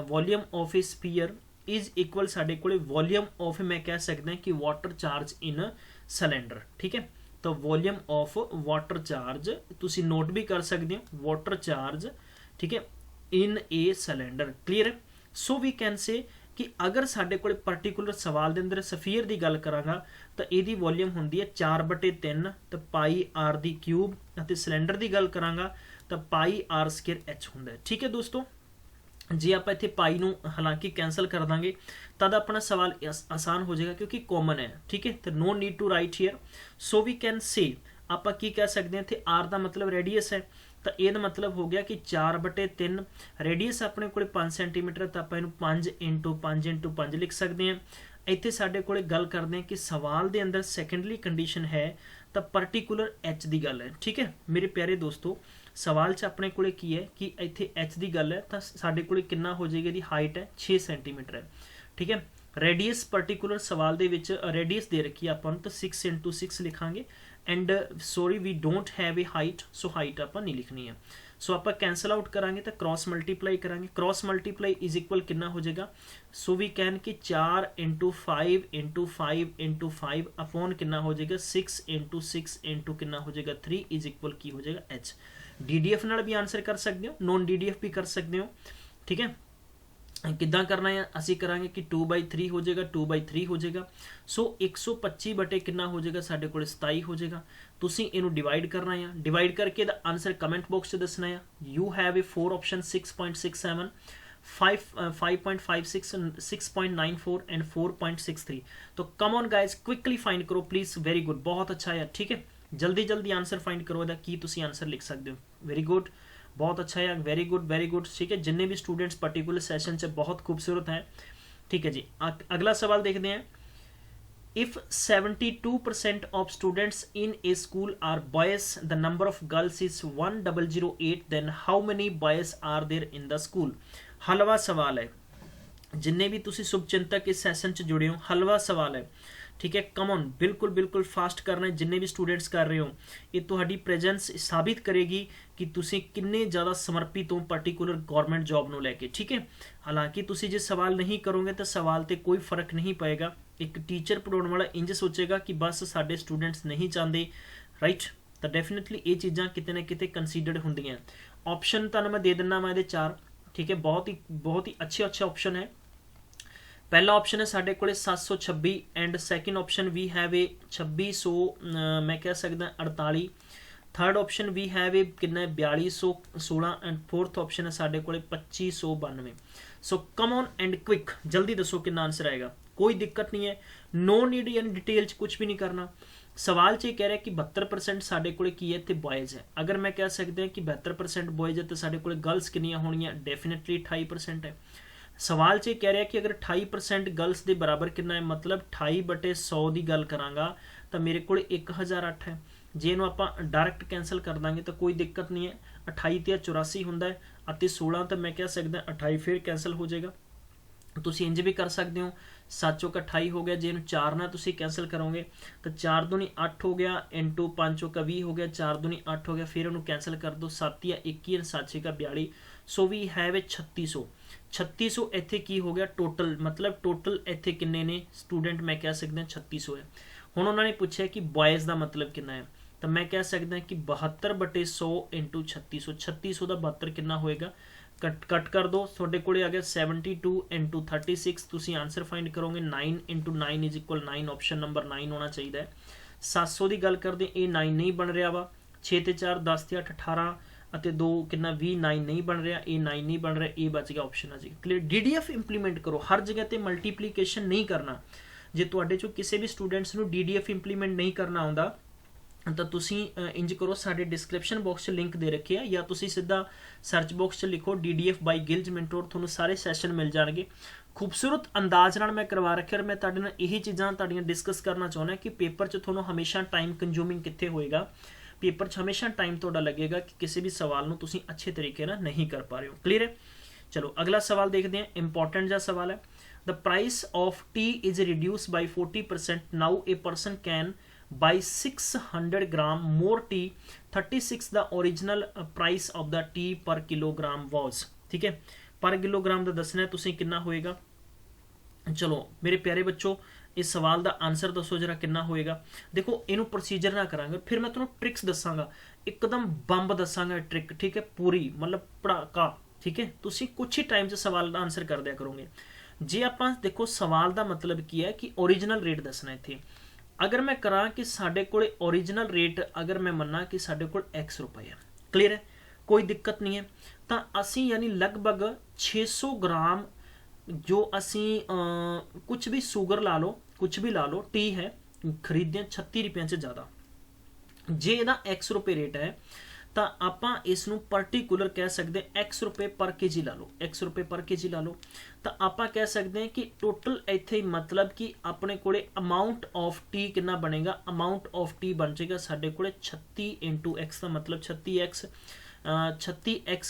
volume of A sphere is equal ਸਾਡੇ ਕੋਲ ਵੋਲੀਅਮ ਆਫ, ਮੈਂ ਕਹਿ ਸਕਦਾ ਕਿ ਵਾਟਰ ਚਾਰਜ ਇਨ ਸਿਲੰਡਰ, ਠੀਕ ਹੈ। ਤਾਂ ਵੋਲੀਅਮ ਆਫ ਵਾਟਰ ਚਾਰਜ ਤੁਸੀਂ ਨੋਟ ਵੀ ਕਰ ਸਕਦੇ ਹੋ, ਵਾਟਰ ਚਾਰਜ, ਠੀਕ ਹੈ, ਇਨ ਏ ਸਿਲੰਡਰ। ਕਲੀਅਰ ਹੈ। ਸੋ ਵੀ ਕੈਨ ਸੇ ਕਿ ਅਗਰ ਸਾਡੇ ਕੋਲ ਪਾਰਟੀਕੂਲਰ ਸਵਾਲ ਦੇ ਅੰਦਰ ਸਫੀਅਰ ਦੀ ਗੱਲ ਕਰਾਂਗਾ ਤਾਂ ਇਹਦੀ ਵੋਲੀਅਮ ਹੁੰਦੀ ਹੈ 4/3 ਤਾਂ ਪਾਈ ਆਰ ਦੀ ਕਿਊਬ, ਅਤੇ ਸਿਲੰਡਰ ਦੀ ਗੱਲ ਕਰਾਂਗਾ ਤਾਂ ਪਾਈ ਆਰ ਸਕੁਅਰ ਐਚ ਹੁੰਦਾ ਹੈ। ਠੀਕ ਹੈ ਦੋਸਤੋ, ਜੇ ਆਪਾਂ ਇੱਥੇ ਪਾਈ ਨੂੰ ਹਾਲਾਂਕਿ ਕੈਂਸਲ ਕਰ ਦਾਂਗੇ ਤਦ ਆਪਣਾ ਸਵਾਲ ਆਸਾਨ ਹੋ ਜਾਏਗਾ ਕਿਉਂਕਿ ਕਾਮਨ ਹੈ, ਠੀਕ ਹੈ। ਤਾਂ no need to write here. So we can say ਆਪਾਂ ਕੀ ਕਹਿ ਸਕਦੇ ਹਾਂ, ਇੱਥੇ ਆਰ ਦਾ ਮਤਲਬ ਰੇਡੀਅਸ ਹੈ, ਤਾਂ ਇਹਦਾ ਮਤਲਬ ਹੋ ਗਿਆ ਕਿ 4/3 ਰੇਡੀਅਸ ਆਪਣੇ ਕੋਲ 5 ਸੈਂਟੀਮੀਟਰ, ਤਾਂ ਆਪਾਂ ਇਹਨੂੰ 5 × 5 × 5 ਲਿਖ ਸਕਦੇ ਹਾਂ। ਇੱਥੇ ਸਾਡੇ ਕੋਲ ਗੱਲ ਕਰਦੇ ਹਾਂ ਕਿ ਸਵਾਲ ਦੇ ਅੰਦਰ ਸੈਕੰਡਲੀ ਕੰਡੀਸ਼ਨ ਹੈ ਤਾਂ ਪਾਰਟੀਕੂਲਰ ਐਚ ਦੀ ਗੱਲ ਹੈ, ਠੀਕ ਹੈ ਮੇਰੇ ਪਿਆਰੇ ਦੋਸਤੋ। ਸਵਾਲ 'ਚ ਆਪਣੇ ਕੋਲੇ ਕੀ ਹੈ ਕਿ ਇੱਥੇ ਐਚ ਦੀ ਗੱਲ ਹੈ ਤਾਂ ਸਾਡੇ ਕੋਲੇ ਕਿੰਨਾ ਹੋ ਜਾਏਗਾ, ਇਹਦੀ ਹਾਈਟ ਹੈ 6 ਸੈਂਟੀਮੀਟਰ ਹੈ, ਠੀਕ ਹੈ। ਰੇਡੀਅਸ ਪਾਰਟੀਕੂਲਰ ਸਵਾਲ ਦੇ ਵਿੱਚ ਰੇਡੀਅਸ ਦੇ ਰੱਖੀ ਆਪਾਂ ਨੂੰ ਤਾਂ 6 × 6 ਲਿਖਾਂਗੇ, and sorry we don't have a height, so height ਆਪਾਂ ਨਹੀਂ ਲਿਖਣੀ ਹੈ। ਸੋ ਆਪਾਂ ਕੈਂਸਲ ਆਊਟ ਕਰਾਂਗੇ ਤਾਂ ਕ੍ਰਾਸ ਮਲਟੀਪਲਾਈ ਕਰਾਂਗੇ, ਕ੍ਰਾਸ ਮਲਟੀਪਲਾਈ ਇਜ਼ ਇਕੁਅਲ ਕਿੰਨਾ ਹੋ ਜਾਏਗਾ, ਸੋ ਵੀ ਕੈਨ ਕਿ 4 × 5 × 5 × 5 ਅਪੋਨ ਕਿੰਨਾ ਹੋ ਜਾਏਗਾ 6 × 6 × ਕਿੰਨਾ ਹੋ ਜਾਏਗਾ 3 ਇਜ਼ ਇਕੁਅਲ ਕੀ ਹੋ ਜਾਏਗਾ ਐਚ। DDF ਨਾਲ ਵੀ ਆਨਸਰ ਕਰ ਸਕਦੇ ਹੋ, ਨੋਨ DDF ਵੀ ਕਰ ਸਕਦੇ ਹੋ, ਠੀਕ ਹੈ। ਕਿੱਦਾਂ ਕਰਨਾ ਹੈ, ਅਸੀਂ ਕਰਾਂਗੇ ਕਿ 2/3 ਹੋ ਜਾਏਗਾ, 2/3 ਹੋ ਜਾਏਗਾ, ਸੋ 125 ਬਟੇ ਕਿੰਨਾ ਹੋ ਜਾਏਗਾ ਸਾਡੇ ਕੋਲ 27 ਹੋ ਜਾਏਗਾ। ਤੁਸੀਂ ਇਹਨੂੰ ਡਿਵਾਈਡ ਕਰਨਾ ਹੈ, ਡਿਵਾਈਡ ਕਰਕੇ ਦਾ ਆਨਸਰ ਕਮੈਂਟ ਬਾਕਸ 'ਚ ਦੱਸਣਾ ਹੈ। You have A 4 option 6.67 5.56 6.94 and 4.63। तो come on guys quickly find करो प्लीज, वेरी गुड, बहुत अच्छा है, ठीक है। जल्दी जल्दी आंसर फाइंड करो ਇਹਦਾ ਕੀ ਤੁਸੀਂ ਆਨਸਰ ਲਿਖ ਸਕਦੇ ਹੋ, वेरी गुड, बहुत अच्छा है, वेरी गुड, ठीक है। जिन्ने भी स्टूडेंट्स पर्टिकुलर सेशन से बहुत खूबसूरत हैं, ठीक है जी। अगला सवाल देखते हैं, if 72% of students in a school are boys, the number of girls is 1008, then how many boys are there in the school? हलवा सवाल है, जिन्ने भी तुसी शुभचिंतक इस सैशन च जुड़े हो, हलवा सवाल है, ठीक है। कम ऑन, बिल्कुल बिल्कुल फास्ट करना है, जिन्ने भी स्टूडेंट्स कर रहे हो, ये तुहाडी प्रेजेंस साबित करेगी कि तुसी किन्ने ज़्यादा समर्पित हो पार्टिकुलर गवर्नमेंट जॉब नूं लैके, ठीक है। हालांकि तुसी जे सवाल नहीं करोगे तो सवाल ते कोई फर्क नहीं पएगा। एक टीचर पढ़ाने वाला इंज सोचेगा कि बस साडे स्टूडेंट्स नहीं चाहते, राइट, तो डेफिनेटली ये चीज़ां किते ना किते कंसीडर्ड होंदियां। ऑप्शन तुहानूं मैं दे दिना वा इहदे 4, ठीक है, बहुत ही अच्छे ऑप्शन है। पहला ऑप्शन है साढ़े को 726 and second option we have a 2600, मैं कह सकदा 48। Third option we have a कितना 4216 एंड फोर्थ ऑप्शन है साढ़े को 2592। So come on and quick, जल्दी दसो कितना आंसर आएगा, कोई दिक्कत नहीं है, नो नीड यानी डिटेल च कुछ भी नहीं करना। सवाल च कह रहा है कि 72% साढ़े को की है तो बॉयज़ है। अगर मैं कह सकते हैं कि 72% बॉयज़ है तो साढ़े को गर्ल्स कितनियां होनियां, डेफिनेटली 28% है। सवाल च कह रहा है कि अगर 28% गर्ल्स के बराबर कितना है, मतलब 28/100 की गल करांगा तो मेरे को 1008 है। जे इनू आप डायरैक्ट कैंसल कर देंगे तो कोई दिक्कत नहीं है, 28 तो 84 होंगे, 16 तो मैं कह सकता 28 फिर कैंसल हो जाएगा। तुसी इंज भी कर सकते हो, 7 चौका 28 हो गया, जे इनू 4 ना तुसी कैंसल करोगे तो 4 दूनी 8 हो गया, इंटू 5 चौका 20 हो गया, 4 दूनी 8 हो गया, फिर उन्होंने कैंसल कर दो, 7 या 21 7 6 का 42। सो वी हैव ए 3600 इत्थे की हो गया टोटल, मतलब टोटल इत्थे किन्ने ने स्टूडेंट, मैं कह सकता 3600 है। हुण उन्होंने पूछा कि बॉयज़ का मतलब कितना है, तो मैं कह सकता कि 72/100 इंटू 3600, 3600 का 72 कितना होएगा, कट कर दो, थोड़े को आ गया 72 इंटू 36, तुसी आंसर फाइंड करोगे 9 into 9 is equal 9, option number 9 होना चाहिए। 700 की गल करते ये 9 नहीं बन रहा वा, 6 ते 4 10 ते 8 18 ਅਤੇ 2 ਕਿੰਨਾ 20, 9 ਨਹੀਂ ਬਣ ਰਿਹਾ, ਇਹ 9 ਨਹੀਂ ਬਣ ਰਿਹਾ, ਇਹ ਬਚ ਗਿਆ ਆਪਸ਼ਨ ਆ ਜੀ। ਕਲੀਅਰ, DDF ਇੰਪਲੀਮੈਂਟ ਕਰੋ, ਹਰ ਜਗ੍ਹਾ ਤੇ ਮਲਟੀਪਲੀਕੇਸ਼ਨ ਨਹੀਂ ਕਰਨਾ। ਜੇ ਤੁਹਾਡੇ ਚੋਂ ਕਿਸੇ ਵੀ ਸਟੂਡੈਂਟਸ ਨੂੰ DDF ਇੰਪਲੀਮੈਂਟ ਨਹੀਂ ਕਰਨਾ ਆਉਂਦਾ ਤਾਂ ਤੁਸੀਂ ਇੰਜ ਕਰੋ, ਸਾਡੇ ਡਿਸਕ੍ਰਿਪਸ਼ਨ ਬਾਕਸ 'ਚ ਲਿੰਕ ਦੇ ਰੱਖਿਆ, ਜਾਂ ਤੁਸੀਂ ਸਿੱਧਾ ਸਰਚ ਬਾਕਸ 'ਚ ਲਿਖੋ DDF ਬਾਈ ਗਿਲਜ ਮੈਂਟੋਰ, ਤੁਹਾਨੂੰ ਸਾਰੇ ਸੈਸ਼ਨ ਮਿਲ ਜਾਣਗੇ। ਖੂਬਸੂਰਤ ਅੰਦਾਜ਼ ਨਾਲ ਮੈਂ ਕਰਵਾ ਰੱਖਿਆ, ਔਰ ਮੈਂ ਤੁਹਾਡੇ ਨਾਲ ਇਹੀ ਚੀਜ਼ਾਂ ਤੁਹਾਡੀਆਂ ਡਿਸਕਸ ਕਰਨਾ ਚਾਹੁੰਦਾ ਕਿ ਪੇਪਰ 'ਚ ਤੁਹਾਨੂੰ ਹਮੇਸ਼ਾ ਟਾਈਮ ਕੰਜ਼ਿਊਮਿੰਗ ਕਿੱਥੇ ਹੋਏਗਾ, पेपर हमेशा टाइम थोड़ा लगेगा कि किसी भी सवाल को अच्छे तरीके ना नहीं कर पा रहे हो। क्लीयर है, चलो अगला सवाल देखते हैं, इंपॉर्टेंट जहा सवाल है। the price of tea is reduced by 40%. Now a person can buy 600 gram more tea. 36 the original price of the tea per kilogram was. ठीक है, पर किलोग्राम का दसना है तुसीं कितना होएगा। चलो मेरे प्यारे बच्चों इस सवाल का आंसर दसो जरा कितना होएगा। देखो इनू प्रोसीजर ना करांगे, फिर मैं तुहानू ट्रिक्स दसांगा, एकदम बंब दसांगा ट्रिक, ठीक है, पूरी मतलब पड़ाका, ठीक है। तुसीं कुछ ही टाइम च सवाल का आंसर कर दिया करोगे। जे आपां देखो सवाल का मतलब की है कि ओरिजिनल रेट दसना इत्थे। अगर मैं करा कि साडे कोले ओरिजिनल रेट अगर मैं मन्ना कि साडे कोल X रुपए है, क्लीयर है, कोई दिक्कत नहीं है, तो असी यानी लगभग 600 ग्राम जो असी कुछ भी शुगर ला लो, कुछ भी ला लो, टी है खरीदते 36 रुपये से ज़्यादा। जे इहदा X रुपए रेट है तो आपां इसनूं पर्टिकुलर कह सकते X रुपए पर केजी ला लो, X रुपए पर केजी ला लो, तो आपां कह सकते हैं कि टोटल इत्थे मतलब कि अपने कोले अमाउंट ऑफ टी कितना बनेगा, अमाउंट ऑफ टी बन जाएगा साडे कोले 36 इंटू X का मतलब 36X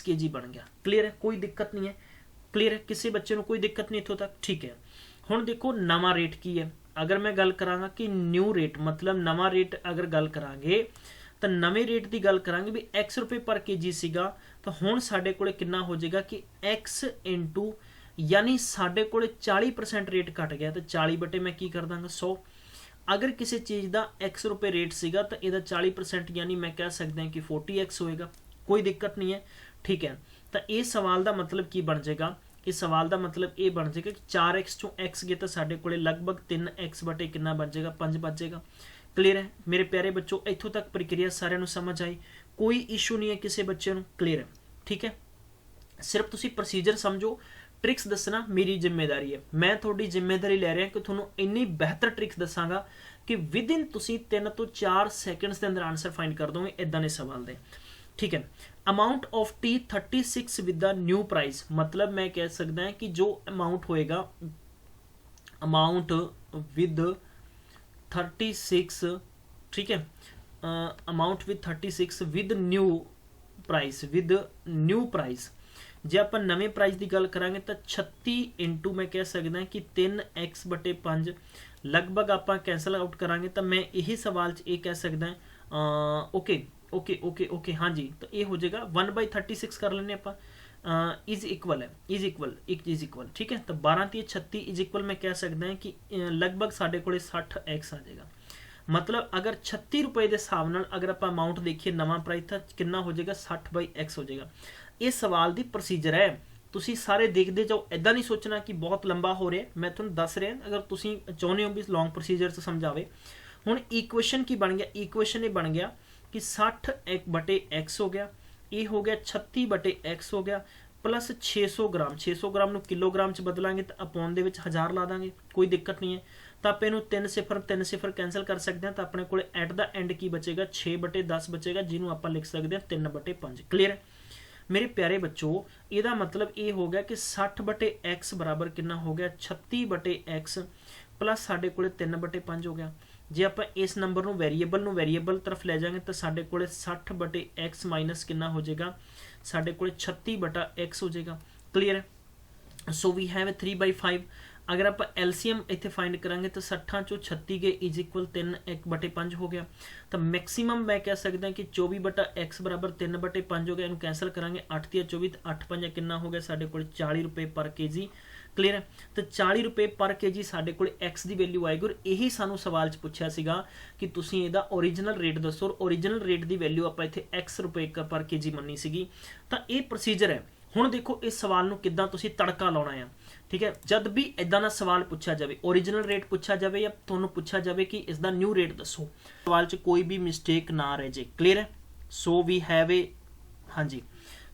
के जी बन गया। क्लीयर है, कोई दिक्कत नहीं है, क्लीयर है, किसी बच्चे को कोई दिक्कत नहीं इत्थों तक, ठीक है। हुण देखो नवा रेट की है, अगर मैं गल करांगा कि न्यू रेट मतलब नवा रेट अगर गल करांगे तो नवे रेट की गल करांगे भी X रुपए पर केजी सीगा, तो हुण साडे कोले कितना हो जाएगा कि X इंटू यानी साडे कोले 40% रेट घट गया, तो 40 बटे मैं की कर दांगा 100। अगर किसी चीज़ का X रुपए रेट सीगा तो इहदा 40% यानी मैं कह सकते हैं कि 40X होएगा, कोई दिक्कत नहीं है, ठीक है। तो ये सवाल का मतलब की बन जाएगा, इस सवाल का मतलब ये बन जाएगा कि 4X चों X गए तो साडे कोले लगभग 3X बटे कितना बन जाएगा, 5 बच जाएगा। क्लीयर है मेरे प्यारे बच्चों, इत्थों तक प्रक्रिया सारिਆਂ ਨੂੰ समझ आई, कोई इशू नहीं है किसी बच्चे ਨੂੰ, क्लीयर है, ठीक है। सिर्फ तुसी प्रोसीजर समझो, ट्रिक्स दसना मेरी जिम्मेदारी है, मैं थोड़ी जिम्मेदारी ले रहा कि थोनों इन्नी बेहतर ट्रिक्स दसांगा कि विद इन तुसी 3 ਤੋਂ 4 सेकंड्स के अंदर आंसर फाइंड कर दोगे इदां दे सवाल दे, ठीक है। Amount of T 36 with the new price, मतलब मैं कह सकता है कि जो अमाउंट होएगा, अमाउंट विद 36, ठीक है, amount with 36 with new price, with new price. जे आप नवे प्राइस की गल करांगे तो 36 इंटू मैं कह सकता कि 3X बटे 5 लगभग आप कैंसल आउट करांगे तो मैं यही सवाल च ये कह सकता ओके ओके ओके ओके हाँ जी, तो ये हो जाएगा 1/36 कर लेने आप इज इक्वल है, इज इक्वल, ठीक है। तो 12×36 इज इक्वल मैं कह सकता है कि लगभग साढ़े को 60X आ जाएगा। मतलब अगर 36 रुपए के हिसाब नाल अगर आप अमाउंट देखिए नवा प्राइस था कितना हो जाएगा 60/X हो जाएगा। ये सवाल की प्रोसीजर है, तुसी सारे देखते जाओ, इदा नहीं सोचना कि बहुत लंबा हो रहा है, मैं तुहानूं दस रहा अगर तुसी चाहुंदे हो भी लॉन्ग प्रोसीजर से समझावे। हुण इक्वेशन की बन गया, इक्वेशन ये बन गया कि 60/X हो गया, ये हो गया 36/X हो गया, प्लस 600 ग्राम, 600 ग्राम नूं किलोग्राम च बदलांगे तो अपॉन दे विच 1000 ला दांगे, कोई दिक्कत नहीं है। तो आप इनू 3 0 कैंसल कर सकते हैं, तो अपने को एट द एंड की बचेगा 6/10 बचेगा, जिन्होंने आप लिख सकते हैं 3/5। क्लीयर है मेरे प्यारे बच्चों, यदा मतलब ये हो गया कि 60/X बराबर कितना हो गया 36/X प्लस साढ़े को 3/5 हो गया। जे आप इस नंबर नूं वेरीएबल तरफ ले जाएंगे तो साढ़े को 60/X माइनस कितना हो जाएगा, साढ़े को 36/X हो जाएगा। क्लीयर है, सो वी हैव 3/5। अगर आप एलसीएम इतने फाइंड करांगे तो 60 चो 36 गए इज इक्वल 3/5 हो गया। तो मैक्सीमम मैं कह सकता कि 24/X बराबर 3/5 हो गया। इन्हें कैंसल करांगे 8 × 24 8 5 कितना हो गया साढ़े को 40 रुपए पर केजी। क्लीयर है, तो 40 रुपए पर केजी साढ़े को X की वैल्यू आएगी। और यही सानू सवाल च पूछा सीगा कि तुसीं इहदा ओरिजिनल रेट दसो, और ओरिजिनल रेट की वैल्यू आप इत्थे X रुपए पर केजी मन्नी सीगी। तो ये प्रोसीजर है। हुण देखो इस सवाल नूं किद्दां तुसीं तड़का लाउणा है, ठीक है। जब भी इदां दा सवाल पूछा जाए, ओरिजिनल रेट पूछा जाए या तुहानूं पूछा जाए कि इसका न्यू रेट दसो, सवाल च कोई भी मिसटेक ना रह जाए। क्लीयर है, सो वी हैव ए, हाँ जी,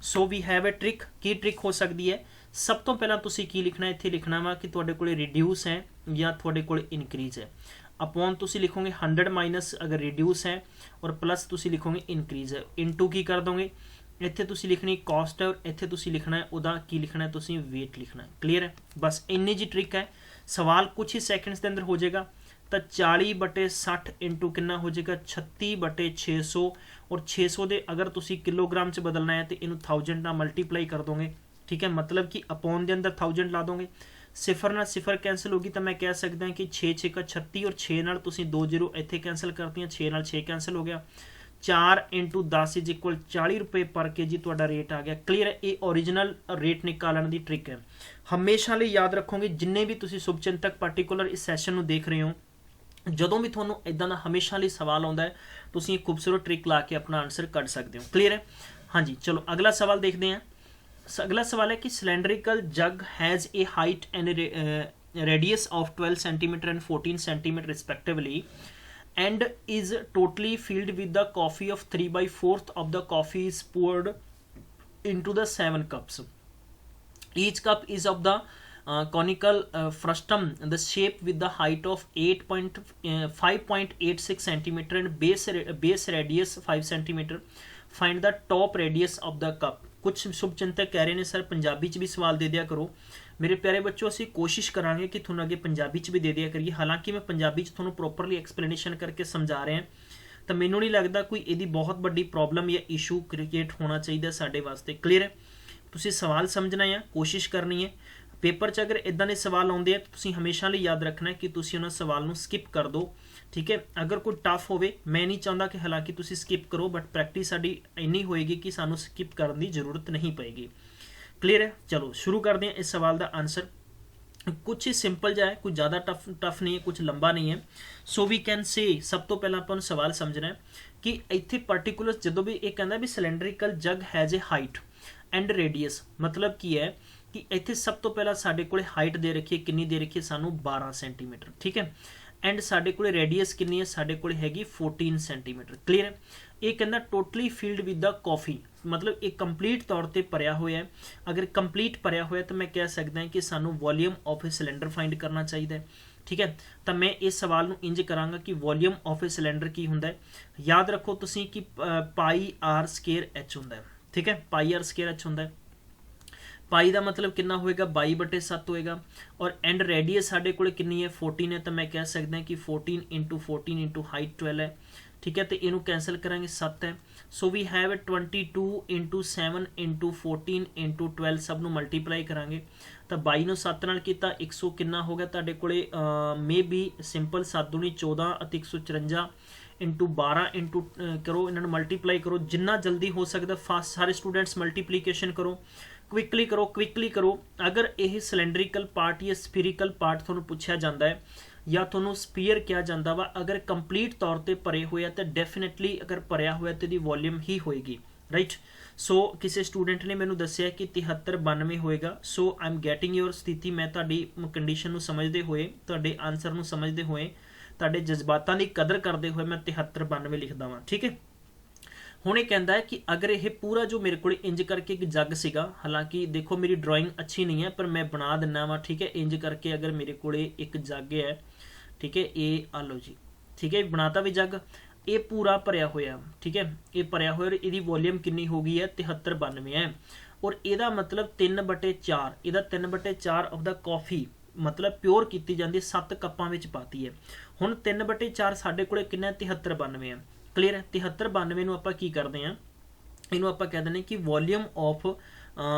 so we have a trick. की ट्रिक हो सकती है, सब तो पहला तुसीं की लिखना, इत्थे लिखना वा कि तुहाडे कोले रिड्यूस है या तुहाडे कोले इनक्रीज है। अपॉन तुसीं लिखोगे 100 माइनस अगर रिड्यूस है, और प्लस तुसीं लिखोगे इनक्रीज है। इनटू की कर दोगे, इत्थे तुसीं लिखनी कॉस्ट है, और इत्थे तुसीं लिखना है उदा की लिखना है, तुसीं वेट लिखना है। क्लीयर है, बस इन्नी जी ट्रिक है। सवाल कुछ ही सैकेंड्स के अंदर हो जाएगा। तो 40/60 इंटू कितना हो जाएगा 36/600, और 600 दे अगर तुसीं किलोग्राम च बदलना है तो इनू 1000 नाल मल्टीप्लाई कर दोगे, ठीक है। मतलब कि अपॉन के अंदर 1000 ला दोगे, सिफर नाल सिफर कैंसल होगी तो मैं कह सकदा कि 6 6 का 36 और 6 नाल तुसीं 2 0 इत्थे कैंसल करतीआं, 6 नाल 6 कैंसल हो गया। 4 × 10 इज इक्वल 40 रुपए पर केजी तुहाडा रेट आ गया। क्लीयर है, ये ओरिजिनल रेट निकालने की ट्रिक है। हमेशा लिए याद रखोगे जिन्ने भी तुसीं शुभचिंतक पार्टिकुलर इस सैशन नूं देख रहे हो, ਜਦੋਂ भी ਤੁਹਾਨੂੰ इदां ਦਾ हमेशा ਲਈ सवाल आउंदा है ਤੁਸੀਂ एक खूबसूरत ट्रिक ला के अपना आंसर कढ़ सकते हो। क्लीयर है, हाँ जी। चलो अगला सवाल देखते हैं। अगला सवाल है कि cylindrical jug has a height and radius of 12 centimetre and 14 centimetre respectively and is totally filled with the coffee of 3/4 of the coffee is poured into the 7 cups. Each cup is of the conical frustum, the shape with the height of 5.86 centimeter and base radius 5 centimeter. Find the top radius of the cup. कुछ शुभचिंतक कह रहे हैं sir Punjabi च भी सवाल दे दिया करो। मेरे प्यारे बच्चों असीं कोशिश करांगे कि तुहानूं अगे पंजाबी च भी दे दिया करिए। हालांकि मैं पंजाबी च तुहानूं प्रॉपरली एक्सप्लेनेशन करके समझा रहे हैं, तो मैनूं नहीं लगता कोई इहदी बहुत बड़ी प्रॉब्लम या इशू क्रिएट होना चाहिए साडे वास्ते। क्लीयर है, तुसीं सवाल समझना है, कोशिश करनी है। पेपर च अगर इदां दे सवाल आउंदे आ तुसीं हमेशा लिए याद रखना है कि तुसीं उन्हां सवाल नूं स्किप कर दो। ठीक है, अगर कोई टफ होवे, मैं नहीं चाहता कि हालांकि तुसीं स्किप करो, बट प्रैक्टिस साडी इन्नी होएगी कि सानूं स्किप करने की जरूरत नहीं पएगी। क्लीयर है, चलो शुरू करते हैं इस सवाल का आंसर। कुछ ही सिंपल जाए, कुछ ज़्यादा टफ नहीं है, कुछ लंबा नहीं है। सो वी कैन से सब तो पहला अपन सवाल समझना है कि इत्थे पर्टिकुलर जो भी ये कहता भी cylindrical jug has a height and radius, मतलब की है कि इत्थे सब तो पहला साडे कोले हाइट दे रखी है, कितनी दे रखी है सानू 12 सेंटीमीटर। ठीक है, एंड साडे कोले रेडियस कितनी है, साडे कोले हैगी 14 सेंटीमीटर। क्लीयर है, ये कहना totally field with the coffee, मतलब एक कंप्लीट तौर पर भरिया होया है। अगर कंप्लीट भरिया होया तो मैं कह सकता कि सानू volume of a cylinder find करना चाहिए। ठीक है, तो मैं इस सवाल नूं इंज करांगा कि वॉल्यूम ऑफ ए सिलेंडर की हुंदा है। याद रखो तुसीं कि पाई आर स्केयर एच हुंदा है। ठीक है, पाई आर स्केयर एच हुंदा है। पाई का मतलब कितना होएगा 22/7 होएगा, और एंड रेडियस साडे कोले कितनी है 14 है, तो मैं कह सकता कि 14 × 14 × हाइट 12 है। ठीक है, तो इनू कैंसल करांगे 7 है। सो वी हैव 22 × 7 × 14 × 12 सब नू मल्टीप्लाई करांगे तो 22 नू 7 नाल कीता 100 कितना हो गया तुहाडे कोले मे बी सिंपल 7 दूनी 14 ਅਤੇ 154 × 12 इंटू करो, इन्होंने मल्टीप्लाई करो जिन्ना जल्दी हो सकता। फास्ट सारे स्टूडेंट्स मल्टीप्लीकेशन करो, क्विकली करो। अगर यह सिलेंड्रिकल पार्ट या स्पीरिकल पार्ट थोड़ा पूछा जाता है या थोड़ा स्पीयर किया जाता वा, अगर कंप्लीट तौर पर भरे हुए तो डेफिनेटली अगर भरिया हुआ तो इसकी वॉल्यूम ही होएगी। राइट, सो किसी स्टूडेंट ने मैंने दसिया कि 7392 होएगा। सो आई एम गैटिंग योर स्थिति, मैं तुहाडी कंडीशन नूं समझदे हुए, तुहाडे आंसर नूं समझदे हुए, तुहाडे जज्बातां दी कदर करते हुए मैं 7392 लिखदा वां। ठीक है, हुण यह कहता है कि अगर यह पूरा जो मेरे को इंज करके एक जग सीगा, हालांकि देखो मेरी ड्राइंग अच्छी नहीं है पर मैं बना दिना वा। ठीक है, इंज करके अगर मेरे को एक जग है, ठीक है, ये आ लो जी, ठीक है, बनाता भी जग, ये पूरा भरिया होया। ठीक है, ये भरिया होया, इसकी वॉल्यूम कितनी हो गई है 7392 है, और यदा मतलब 3/4, यदा 3/4 ऑफ द कॉफी मतलब प्योर की जाती 7 कप्पां विच पाती है। हुण 3/4 साडे कोले कितना 7392 है। क्लीयर है, 7392 नूं आपां की करते हैं, इनू आपां कह दें कि वॉल्यूम ऑफ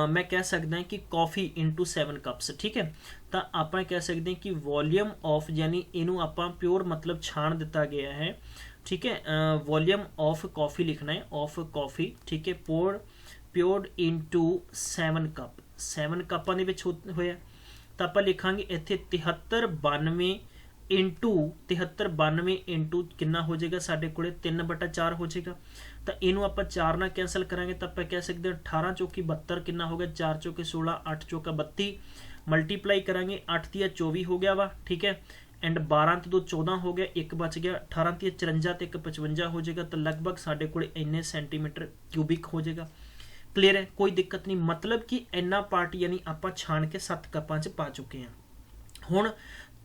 मैं कह सकदा कि कॉफी इंटू 7 कप्स। ठीक है, तो आप कह सकते हैं कि वॉल्यूम ऑफ यानी इनू आपां प्योर मतलब छाण दिता गया है। ठीक है, वॉल्यूम ऑफ कॉफी लिखना है, ऑफ कॉफी। ठीक है, प्योर्ड इंटू 7 कप, 7 कप्पां दे विच होया, तो आप लिखांगे इत्थे 7392 इंटू कितना हो जाएगा साडे कोले 3/4 हो जाएगा। तो इनू आप 4 ना कैंसल करांगे तो आप कह सकते हैं 18 चौकी 72 कितना हो गया, 4 चौके 16, 8 चौका 32, मल्टीप्लाई करांगे 8 × 24 हो गया वा। ठीक है, एंड 12 × 2 14 हो गया, एक बच गया, 18 × 54 तो 1 55 हो जाएगा, तो लगभग साडे कोले इन्ने सेंटीमीटर क्यूबिक हो जाएगा। क्लीयर है, कोई दिक्कत नहीं, मतलब कि इन्ना पार्ट यानी आप छाण के 7 कप्पां च पा चुके हैं। हुण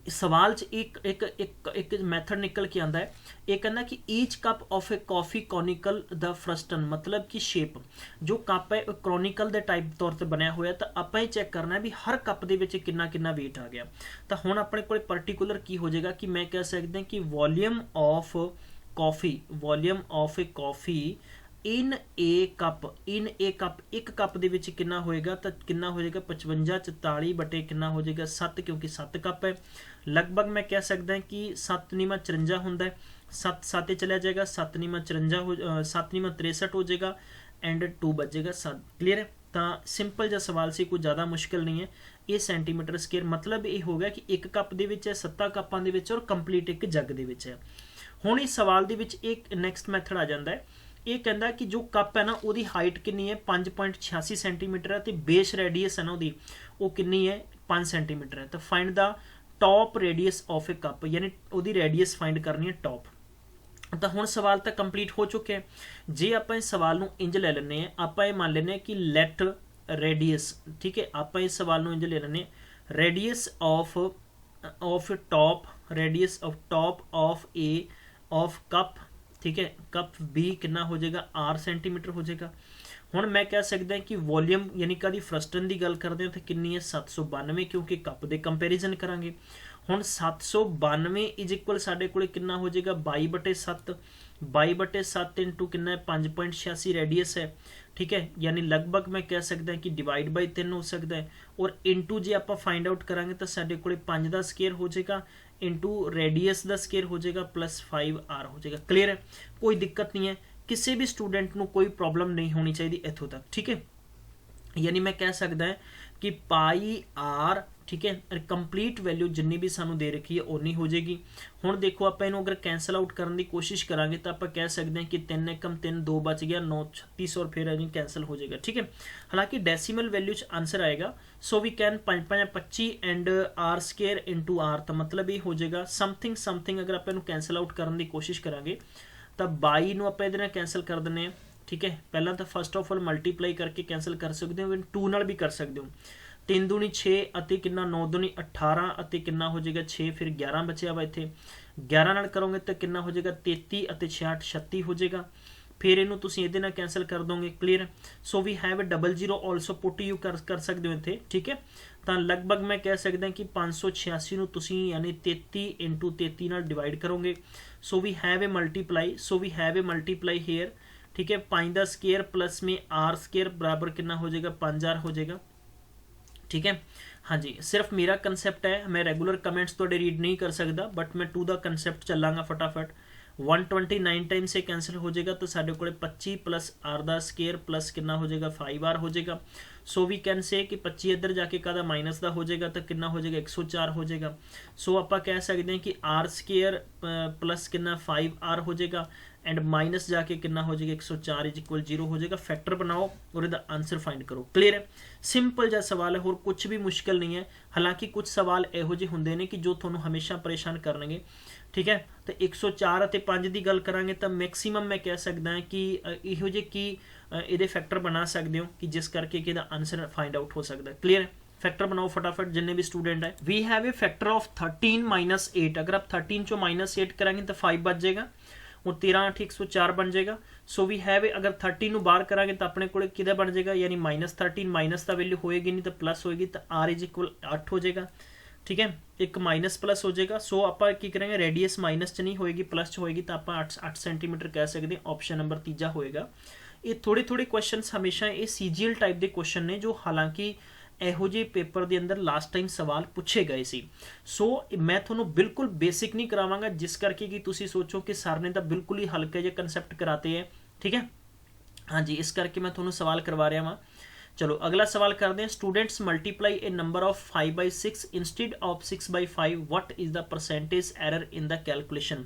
सवाल च एक मैथड निकल के आता है, ये कहना कि each cup of a coffee conical the frustum, मतलब कि शेप जो कप है क्रॉनिकल के टाइप तौर पर बनया हुआ, तो आप ही चैक करना है भी हर कप के कितना कितना वेट आ गया। तो हुण अपने को पर्टिकुलर की हो जाएगा कि मैं कह सकते हैं कि volume of a coffee in A cup एक कप ਦੇ ਵਿੱਚ ਕਿੰਨਾ ਹੋਏਗਾ ਤਾਂ ਕਿੰਨਾ ਹੋ ਜਾਏਗਾ 55 44 ਬਟੇ ਕਿੰਨਾ ਹੋ ਜਾਏਗਾ 7 क्योंकि 7 ਕੱਪ है लगभग मैं कह सकता कि 7 ਨੀਮਾ 54 ਹੁੰਦਾ है 7 चला जाएगा 7 ਨੀਮਾ 54 हो 7 ਨੀਮਾ 63 हो जाएगा एंड 2 बचेगा 7 क्लियर है ਤਾਂ ਸਿੰਪਲ ਜਿਹਾ ਸਵਾਲ ਸੀ ਕੋਈ ਜ਼ਿਆਦਾ ਮੁਸ਼ਕਿਲ ਨਹੀਂ ਹੈ ਇਹ ਸੈਂਟੀਮੀਟਰ ਸਕੁਅਰ ਮਤਲਬ ਇਹ ਹੋ ਗਿਆ ਕਿ ਇੱਕ ਕੱਪ ਦੇ ਵਿੱਚ ਹੈ 7 ਕੱਪਾਂ ਦੇ ਵਿੱਚ ਔਰ ਕੰਪਲੀਟ ਇੱਕ ਜੱਗ ਦੇ ਵਿੱਚ ਹੈ ਹੁਣ ਇਸ ਸਵਾਲ ਦੇ ਵਿੱਚ ਇੱਕ ਨੈਕਸਟ ਮੈਥਡ ਆ ਜਾਂਦਾ ਹੈ ਇਹ ਕਹਿੰਦਾ ਕਿ ਜੋ ਕੱਪ ਹੈ ਨਾ ਉਹਦੀ ਹਾਈਟ ਕਿੰਨੀ ਹੈ 5.86 ਸੈਂਟੀਮੀਟਰ ਹੈ ਤੇ ਬੇਸ ਰੇਡੀਅਸ ਹੈ ਨਾ ਉਹਦੀ ਉਹ ਕਿੰਨੀ ਹੈ 5 ਸੈਂਟੀਮੀਟਰ ਹੈ ਤਾਂ ਫਾਈਂਡ ਦਾ top radius of a cup ਯਾਨੀ ਉਹਦੀ ਰੇਡੀਅਸ ਫਾਈਂਡ ਕਰਨੀ ਹੈ ਟੌਪ ਤਾਂ ਹੁਣ ਸਵਾਲ ਤਾਂ ਕੰਪਲੀਟ ਹੋ ਚੁੱਕਿਆ ਹੈ ਜੇ ਆਪਾਂ ਇਸ ਸਵਾਲ ਨੂੰ ਇੰਜ ਲੈ ਲੈਂਦੇ ਹਾਂ ਆਪਾਂ ਇਹ ਮੰਨ ਲੈਂਦੇ ਹਾਂ ਕਿ ਲੈਟ ਰੇਡੀਅਸ ਠੀਕ ਹੈ ਆਪਾਂ ਇਸ ਸਵਾਲ ਨੂੰ ਇੰਜ ਲੈ ਲੈਂਦੇ ਹਾਂ radius of top radius of top of A of cup ठीक है कप बी कितना हो जाएगा R सेंटीमीटर हो जाएगा ਹੁਣ मैं कह सकता कि वॉल्यूम यानी कभी फ्रस्टन की गल करते हैं तो कितनी है 792 क्योंकि कप के कंपेरिजन करांगे ਹੁਣ 792 इज इक्वल साढ़े को कितना हो जाएगा 22/7 22/7 इंटू कितना है 5.86 रेडियस है ठीक है यानी लगभग मैं कह सकता कि डिवाइड बाई 3 हो सकता है और इंटू जे आप फाइंड आउट करांगे तो साढ़े को 5 का स्केयर हो जाएगा इंटू रेडियस का स्केयर हो जाएगा प्लस 5R हो जाएगा क्लियर है कोई दिक्कत नहीं है किसी भी स्टूडेंट को कोई प्रॉब्लम नहीं होनी चाहिए इतों तक ठीक है यानी मैं कह सकता है कि पाई R ठीक है कंप्लीट वैल्यू जिन्नी भी सानू दे रखी है उन्नी हो जाएगी हुण देखो आप इनू अगर कैंसल आउट करने की कोशिश करांगे तो आप कह सकते हैं कि 3 एकम 3 2 बच गया 9 36 और फिर जी कैंसल हो जाएगा ठीक है हालांकि डेसिमल वैल्यू च आंसर आएगा so we can 5 5 25 and R square into R तो मतलब ये हो जाएगा समथिंग अगर आप इनू कैंसल आउट करने की कोशिश करांगे तो 22 नूं आप इहदे नाल कैंसल कर दिंदे हैं ठीक है पहला तो फस्ट ऑफ ऑल मल्टीप्लाई करके कैंसल कर सकते हो 2 नाल भी कर सकते हो 3 दूनी 6 अते कितना 9 दूनी 18 अते कितना हो जाएगा 6 फिर 11 बचिया वा इत्थे 11 नाल करोगे तो कितना हो जाएगा 33 अते 66 36 हो जाएगा फिर इनू तुसीं इहदे नाल कैंसल कर दोगे clear so we have 00 also put you कर सकते हो इत्थे ठीक है तो लगभग मैं कह सकता कि 586 नू तुसीं यानी 33 इंटू 33 नाल डिवाइड करोगे so we have a multiply here ठीक है 5 का स्केयर प्लस में R स्केयर बराबर कितना हो जाएगा 5R हो जाएगा ठीक है हाँ जी सिर्फ मेरा कंसैप्ट है मैं रेगुलर कमेंट्स तो रीड नहीं कर सकता बट मैं टू द कंसैप्ट चलांगा फटाफट 129 टाइम से कैंसिल हो जाएगा तो साढ़े को 25 प्लस R का स्केयर प्लस कितना हो जाएगा 5R हो जाएगा सो वी कैन से कि 25 इधर जाके का माइनस का हो जाएगा तो कितना हो जाएगा 104 हो जाएगा सो आप कह सकते हैं कि R स्केयर प्लस कितना 5R हो जाएगा एंड माइनस जाके कितना हो जाएगा 104 इज इक्वल 0 हो जाएगा फैक्टर बनाओ और इसका आंसर फाइंड करो क्लियर है सिंपल जहा सवाल है और कुछ भी मुश्किल नहीं है हालांकि कुछ सवाल इहो जिहे हुंदे ने कि जो तुहानूं हमेशा परेशान करनगे ठीक है तो 104 ਅਤੇ 5 की गल करांगे तो मैक्सीमम मैं कह सकता कि इहो जे कि इहदे फैक्टर बना सकते हो कि जिस करके कि इहदा आंसर फाइंड आउट हो सकता है क्लियर है फैक्टर बनाओ फटाफट जिन्ने भी स्टूडेंट है we have a factor of 13 minus 8 अगर आप 13 चो माइनस 8 करांगे तो 5 बच जाएगा और 13 8 104 बन जाएगा सो वी हैव अगर 13 नूं बाहर करांगे तो अपने को किदा बन जाएगा यानी -13 माइनस का वैल्यू होएगी नहीं तो प्लस होएगी तो R इज इक्वल 8 हो जाएगा ठीक है एक माइनस प्लस हो जाएगा सो आप की करेंगे रेडियस माइनस च नहीं होएगी प्लस च होएगी तो आप 8 सेंटीमीटर कह सकते हैं ऑप्शन नंबर तीजा होएगा ये थोड़े थोड़े क्वेश्चन हमेशा ये CGL टाइप के क्वेश्चन ने जो हालांकि ਇਹੋ ਜਿਹੇ पेपर के अंदर लास्ट टाइम सवाल पूछे गए सी सो मैं थोनों बिल्कुल बेसिक नहीं करावांगा जिस करके कि तुसी सोचो कि सर ने तो बिल्कुल ही हल्के जे कंसैप्ट कराते हैं ठीक है हाँ जी इस करके मैं थोनों सवाल करवा रहा वहाँ चलो अगला सवाल करते हैं students multiply a number of 5/6 instead of 6/5 what is the percentage error in the calculation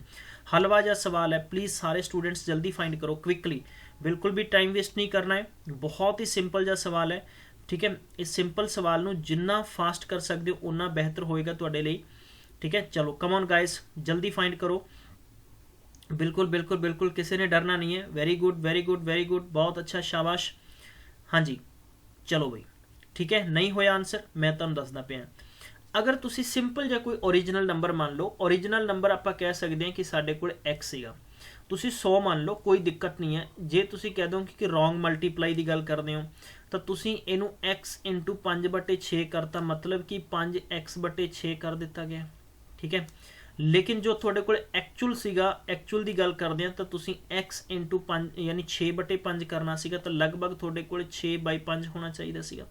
हलवा जा सवाल है प्लीज़ सारे स्टूडेंट्स जल्दी फाइंड करो क्विकली बिल्कुल भी टाइम वेस्ट नहीं करना है बहुत ही सिंपल जा सवाल है ठीक है इस सिंपल सवाल नूं जिन्ना फास्ट कर सकते हो उन्ना बेहतर होएगा तुहाडे लई ठीक है चलो कम ऑन गाइस जल्दी फाइंड करो बिल्कुल बिल्कुल बिल्कुल किसी ने डरना नहीं है very good very good very good बहुत अच्छा शाबाश हाँ जी चलो बई ठीक है नहीं होया आंसर मैं तुहानूं दसदा पिया अगर तुसी सिंपल जा कोई ओरिजिनल नंबर मान लो ओरिजिनल नंबर आपां कह सकते हैं कि साडे कोल x सीगा तुसी 100 मान लो कोई दिक्कत नहीं है जे तुसी कह दो कि रॉन्ग मल्टीप्लाई की गल करते हो तो तुसी इनू x इंटू 5/6 करता मतलब कि 5x/6 कर दिता गया ठीक है लेकिन जो थोड़े को एक्चुअल सीगा, एक्चुअल की गल करते हैं तो तुसी x इंटू 5 यानी 6/5 करना सीगा, तो लगभग थोड़े को 6/5 होना चाहिए सीगा।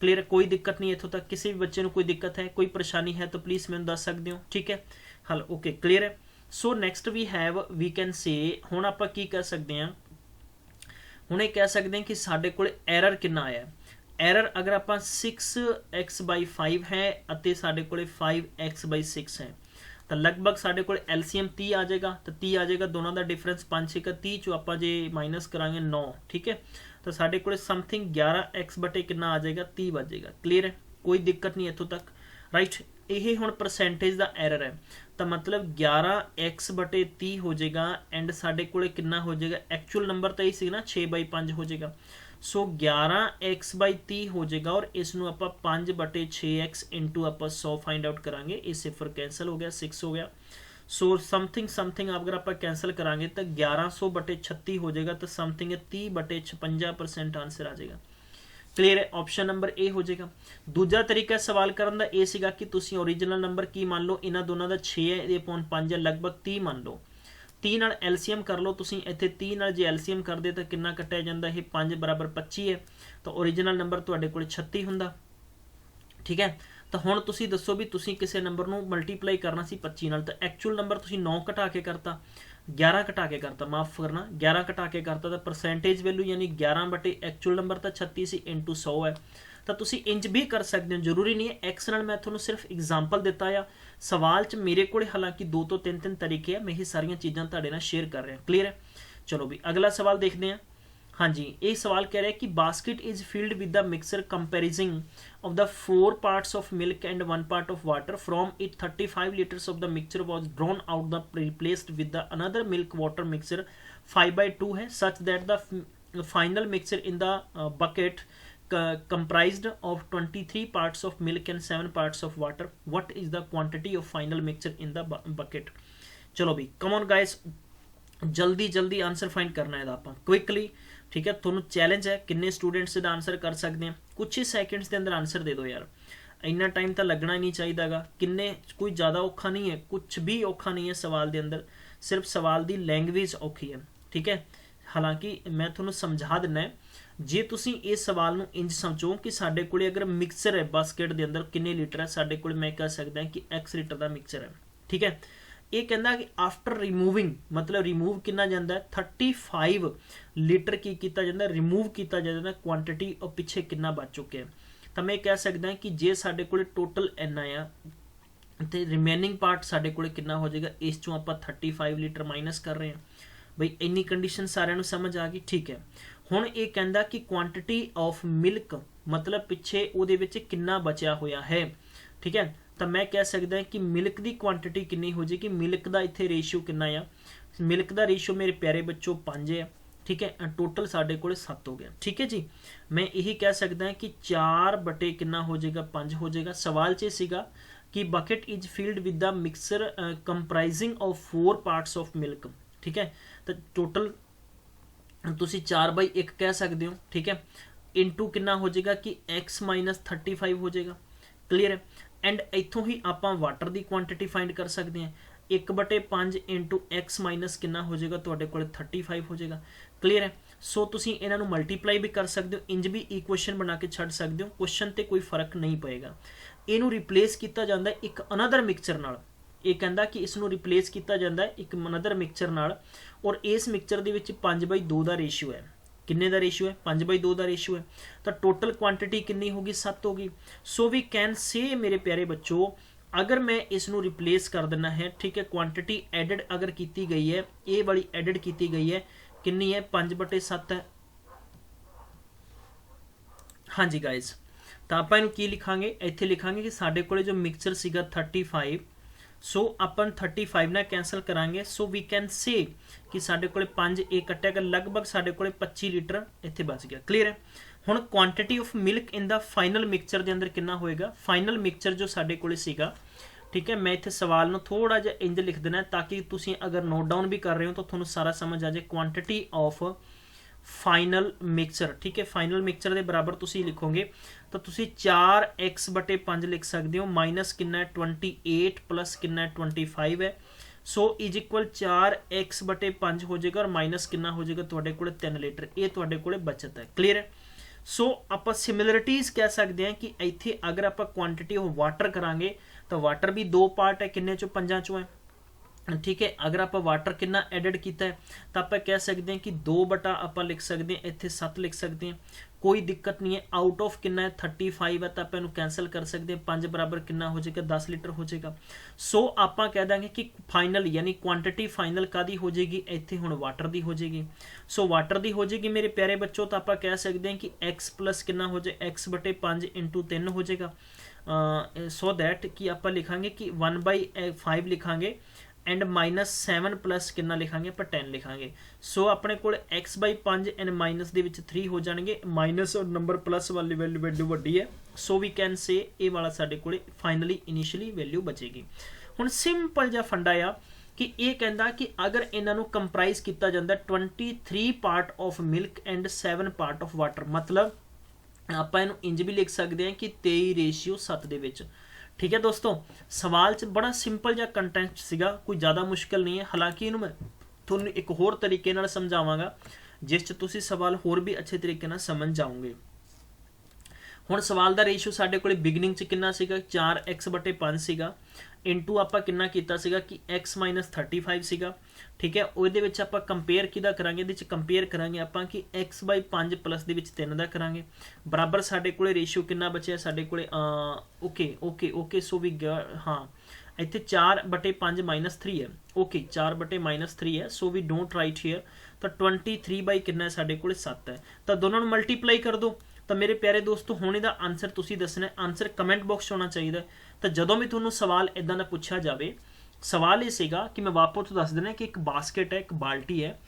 क्लीयर है, कोई दिक्कत नहीं इत्थों तक। किसी भी बच्चे को कोई दिक्कत है, कोई परेशानी है तो प्लीज़ मैंने दस सकते हो, ठीक है। हल ओके क्लीयर है। सो नैक्सट वी कैन से हुण आपां की कह सकते हैं, हुण ये कह सकते हैं कि साडे कोल एरर कितना आया। एरर अगर आप 6x/5 है अते साडे कोल 5x/6 है तो लगभग साडे कोल LCM 30 आ जाएगा। तो 30 आ जाएगा, दोनों का डिफरेंस 5 6 30 चो आप जे माइनस करांगे 9, ठीक है। तो साडे कोल समथिंग 11x बटे कितना आ जाएगा, 30 बजेगा। क्लीयर है, कोई दिक्कत नहीं इत्थों तक, राइट। ये हुण परसेंटेज का एरर है, तो मतलब 11x/30 हो जाएगा एंड साडे कोल कितना हो जाएगा, एक्चुअल नंबर तो यही सी ना 6/5 हो जाएगा। सो 11x/30 हो जाएगा और इसनों आप 5/6x इंटू आप 100 फाइंड आउट करांगे, ये सिफर कैंसल हो गया, 6 हो गया। सो समथिंग अगर आप कैंसल करांगे तो 1100/36 हो जाएगा, तो समथिंग 30/56% आंसर आ जाएगा। क्लीयर है, ऑप्शन नंबर ए हो जाएगा। दूजा तरीका सवाल करने का यह सीगा कि तुसी ओरिजिनल नंबर की मान लो, इन्होंने दोनों का 6 है, ये 5 है, लगभग 30 मान लो। 30 नाल LCM कर लो तुसी, इत्थे 30 नाल जे LCM करदे तो कितना कट्टिया जांदा है, 5 बराबर 25 है, तो ओरिजिनल नंबर तुहाडे कोल 36 हुंदा, ठीक है। तो हुण तुसी दसो भी तुसी किसी नंबर नूं मल्टीप्लाई करना सी 25 नाल, तो एक्चुअल नंबर तुसी 9 घटा के करता, 11 घटा के करता, माफ करना 11 घटा के करता, तो परसेंटेज वैल्यू यानी 11 बटे एक्चुअल नंबर तो 36 सी इंटू 100 है। तो तुसी इंज भी कर सकते हो, जरूरी नहीं है। एक्स नाल मैं तुहानूं सिर्फ एग्जाम्पल दिता आ, सवाल च मेरे को हालांकि 2 तो 3 तरीके हैं, मैं ये सारियां चीज़ां तुहाडे नाल शेयर कर रहा। क्लीयर है, चलो भी अगला सवाल देखते हैं। हाँ जी, ये सवाल कह रहा है कि basket is filled with the mixer कंपेरिजिंग of the 4 parts of milk and 1 part of water, from it 35 liters of the mixture was drawn out the replaced with the another milk water mixture 5/2 है, सच that the final mixture in the bucket comprised of 23 parts of milk and 7 parts of water. What is the quantity of final mixture in the bucket? चलो भी come on guys, जल्दी जल्दी answer find करना है आप quickly, ठीक है। थोनू challenge है, किन्ने स्टूडेंट्स इसका आंसर कर सकते हैं, कुछ ही सैकेंड्स के अंदर आंसर दे दो यार, इन्ना टाइम तो लगना ही नहीं चाहिए। किन्ने कोई ज़्यादा औखा नहीं है, कुछ भी औखा नहीं है सवाल के अंदर, सिर्फ सवाल की लैंग्वेज औखी है, ठीक है। हालांकि मैं थोनू समझा दिना है, जे तुसी इस सवाल नूं इंज समझो कि साडे कोले अगर मिक्सर है बास्केट के अंदर किन्ने लीटर है, साडे कोले मैं कह सकदा कि x लीटर का मिक्सर है, ठीक है। ये कहता कि आफ्टर रिमूविंग, मतलब रिमूव कितना जाता है 35 लीटर की किया जाता, रिमूव किया जाता, क्वांटिटी और पिछे कितना बच चुके हैं। तो मैं कह सकदा कि जे साडे कोले टोटल इन्ना आ तो रिमेनिंग पार्ट साडे कोले कितना हो जाएगा, इस चों आप 35 लीटर माइनस कर रहे हैं। बई इन्नी कंडीशन सारिਆਂ ਨੂੰ समझ आ गई, ठीक है। हुण ये कहता कि क्वांटिटी ऑफ मिल्क मतलब पिछे उहदे विच कितना बचा होया है, ठीक है। तो मैं कह सकदा कि मिल्क की क्वांटिटी कितनी हो जाएगी, मिल्क का इत्थे रेशियो कितना आ, मिल्क का रेशियो मेरे प्यारे बच्चों 5 है, ठीक है। टोटल साडे कोले 7 हो गया, ठीक है जी। मैं यही कह सकदा कि 4 बटे कितना हो जाएगा, 5 हो जाएगा। सवाल च सीगा कि bucket is filled with the mixer comprising of 4 parts of milk, ठीक है। तो टोटल तुसी 4/1 कह सकते हो, ठीक है। इंटू कितना हो जाएगा कि x - 35 हो जाएगा। क्लीयर है, एंड इतों ही आप वाटर की क्वांटिटी फाइंड कर सकते हैं, 1/5 इंटू x माइनस कितना हो जाएगा, तुहाडे कोल 35 हो जाएगा। क्लीयर है। सो तुसी इन्हां नूं मल्टीप्लाई भी कर सकते हो, इंज भी इक्वेशन बना के छड्ड सकते हो, क्वेश्चन ते कोई फर्क नहीं पएगा। इनू रिप्लेस किया जाता है एक अनदर मिक्सचर नाल, ये कहता कि इसनों रिप्लेस किया जाता है एक अनदर मिक्सचर नाल, और इस मिक्सचर दे विच 5/2 का रेशियो है। किन्ने का रेशियो है, 5/2 का रेशियो है। तो टोटल क्वांटिटी कितनी होगी, 7 होगी। सो वी कैन से मेरे प्यारे बच्चों, अगर मैं इसनों रिप्लेस कर देना है, ठीक है, क्वांटिटी एडिड अगर की गई है, ये वाली एडिड की गई है, कितनी है, 5/7 है। हाँ जी गाइज, तो आप इनू की लिखांगे, इत्थे लिखांगे कि साडे कोले जो मिक्सचर सीगा 35, सो अपन 35 ना कैंसल करांगे। सो वी कैन से कि साडे कोले 5 ए कट्टिया कर, लगभग साडे कोले 25 लीटर इत्थे बच गया। क्लीयर है। हुण quantity of milk in the final mixture के अंदर कितना होएगा, फाइनल मिक्सचर जो साडे कोले सीगा, ठीक है। मैं इत्थे सवाल नूं थोड़ा जिहा इंज लिख देना ताकि तुसीं अगर नोट डाउन भी कर रहे हो तो तुहानूं सारा समझ आ जाए। क्वांटिटी ऑफ फाइनल मिक्सचर, ठीक है। फाइनल मिक्सचर के बराबर तुसी लिखोगे तो तुसी 4x/5 लिख सकते हो, माइनस कितना है 28 प्लस कितना है 25 है, सो इज इक्वल 4x/5 हो जाएगा और माइनस कितना हो जाएगा तुहाडे कोले 3 लीटर, ये तुहाडे कोले बचत है। क्लीयर है। सो आप सिमिलरिटीज कह सकते हैं कि इत्थे अगर आप क्वांटिटी ऑफ वाटर करांगे तो वाटर भी 2 पार्ट है, किन्ने चो 5 चो है, ठीक है। अगर आप वाटर कितना एडिड किया है तो आप कह सकते हैं कि 2 बटा आप लिख सकते हैं, इत्थे 7 लिख सकते हैं, कोई दिक्कत नहीं है। आउट ऑफ कितना है 35 है तो आप इन्हू कैंसल कर सकते हैं, 5 बराबर कितना हो जाएगा 10 लीटर हो जाएगा। सो आप कह देंगे कि फाइनल यानी क्वांटिटी फाइनल कादी हो जाएगी, इत्थे हुण वाटर दी हो जाएगी। सो वाटर दी हो जाएगी मेरे प्यारे बच्चों, तो आप कह सकते हैं कि x प्लस कितना हो जाए x/5 इंटू 3 हो जाएगा। सो दैट कि आप लिखांगे कि 1/5 लिखांगे एंड -7 प्लस कितना लिखांगे आप 10 लिखांगे। सो अपने को x/5 एंड माइनस दे विच 3 हो जाएंगे, माइनस और नंबर प्लस वाली वैल्यू वड्डी है। सो वी कैन से ये वाला साडे कोले फाइनली इनिशियली वैल्यू बचेगी। हुण सिंपल जिहा फंडा आ कि ये कहता कि अगर इन्हों कंप्राइज किया जाता 23 part of milk and 7 part of water, मतलब आप इन्हू इंज भी लिख सकते हैं कि 23:7 दे विच, ठीक है दोस्तों। सवाल च बड़ा सिंपल जिहा कंटेंट सीगा, कोई ज़्यादा मुश्किल नहीं है। हालांकि इन्हू मैं तुहानू एक होर तरीके नाल समझावांगा जिस च तुसीं सवाल होर भी अच्छे तरीके नाल समझ जाओगे। हुण सवाल दा रेशियो साडे कोले बिगनिंग च कितना सीगा 4x/5 सीगा, इंटू आपां कितना कीता सीगा कि x - 35 सीगा, ठीक है। उहदे विच आपां कंपेयर किहदा करांगे, इहदे च कंपेयर करांगे आपां कि x/5 प्लस दे विच 3 दा करांगे, बराबर साडे कोले रेशियो कितना बचिया साडे कोले okay okay okay. So we हाँ इत्थे 4/5 - 3 है, ओके 4/-3 है। So we don't write here, तो 23 बाई कितना है साडे कोले 7 है, तो दोनों नूं मल्टीप्लाई कर दो। तो मेरे प्यारे दोस्तों हुण इहदा आंसर तुसीं दसना, आंसर कमेंट बॉक्स होना चाहिए। तो जदों भी तुहानूं सवाल इदां दा पुछया जाए, सवाल ये सीगा कि मैं वापस दस देना कि एक बास्केट है, एक बाल्टी है,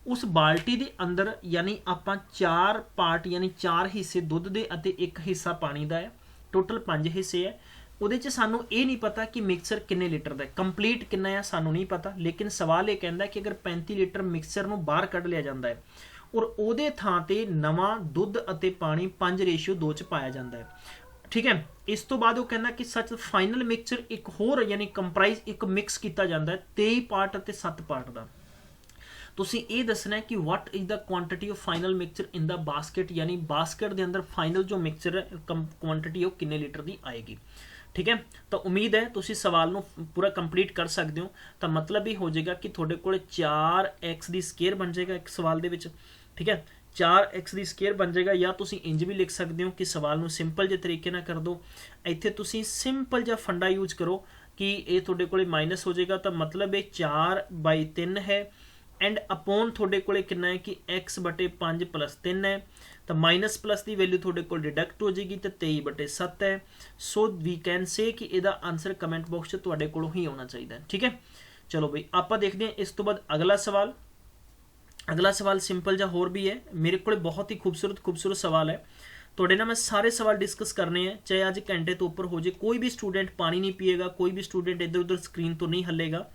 उस बाल्टी के अंदर यानी आपां 4 पार्ट यानी 4 हिस्से दुध दे अते 1 हिस्सा पानी का है, टोटल 5 हिस्से है। उहदे च सानूं ये नहीं पता कि मिक्सर किन्ने लीटर का है, कंप्लीट कितना है सानूं नहीं पता, लेकिन सवाल ये कहता कि अगर 35 लीटर मिक्सर नूं बाहर कढ़ लिया जाता है और उहदे थां ते नवां दुध अते पानी 5:2 च पाया जाता है, ठीक है। इस तो बाद वो कहना कि सच फाइनल मिक्सचर एक होर यानी कंप्राइज एक मिक्स किया जाता है 23 पार्ट अते 7 पार्ट का। तुसीं ये दसना है कि what is the quantity of final mixture in the basket, यानी बास्केट के अंदर फाइनल जो मिक्सचर है क्वांटिटी वो किन्ने लीटर की आएगी, ठीक है। तो उम्मीद है तुसीं सवाल नूं पूरा कंप्लीट कर सकते हो। तो मतलब ये हो जाएगा कि तुहाडे कोल 4x दी स्केयर बन जाएगा एक सवाल दे विच, ठीक है। 4x दी स्केयर बन जाएगा, या तुसीं इंज भी लिख सकते हो कि सवाल नूं सिंपल जे तरीके नाल कर दो। इत्थे तुसीं सिंपल जिहा फंडा यूज करो कि ये तुहाडे कोले माइनस हो जाएगा, तो मतलब ये 4/3 है एंड अपॉन तुहाडे कोले कितना है कि x/5 + 3 है, तो माइनस प्लस की वैल्यू तुहाडे कोल डिडक्ट हो जाएगी, तो 23/7 है। सो वी कैन से कि इहदा आंसर कमेंट बॉक्स च तुहाडे कोलों ही आना चाहिए, ठीक है। चलो बई आपां देखते हैं इस तो बाद अगला सवाल। अगला सवाल सिंपल जा होर भी है, मेरे को बहुत ही खूबसूरत सवाल है। थोड़े ना मैं सारे सवाल डिस्कस करने हैं, चाहे आज घंटे तो ऊपर हो जाए। कोई भी स्टूडेंट पानी नहीं पिएगा, कोई भी स्टूडेंट इधर उधर स्क्रीन तो नहीं हलेगा।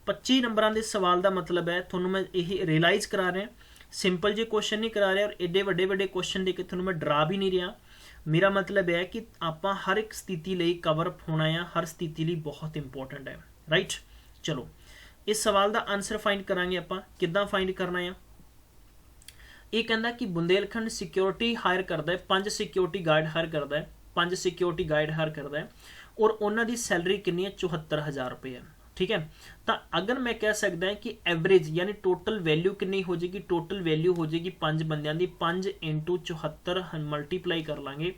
25 नंबर के सवाल का मतलब है थोनों मैं यही रियलाइज करा रहा, सिंपल जे क्वेश्चन नहीं करा रहा और एडे वड्डे वड्डे क्वेश्चन देके थोनों मैं डरा भी नहीं रहा। मेरा मतलब है कि आप हर एक स्थिति लिए कवर अप होना है, हर स्थिति लिए बहुत इंपॉर्टेंट है, राइट। चलो इस सवाल का आंसर फाइंड करांगे आप किद्दां फाइंड करना है। ये कहता कि बुंदेलखंड सिक्योरिटी हायर करता है, 5 सिक्योरिटी गार्ड हायर करता है, 5 सिक्योरिटी गार्ड हायर करता है और उन्होंने सैलरी कितनी है 74,000 रुपये है, ठीक है। तो अगर मैं कह सकता है कि एवरेज यानी टोटल वैल्यू कितनी हो जाएगी, टोटल वैल्यू हो जाएगी 5 बंदियां की, 5 × 74 मल्टीप्लाई कर लाँगे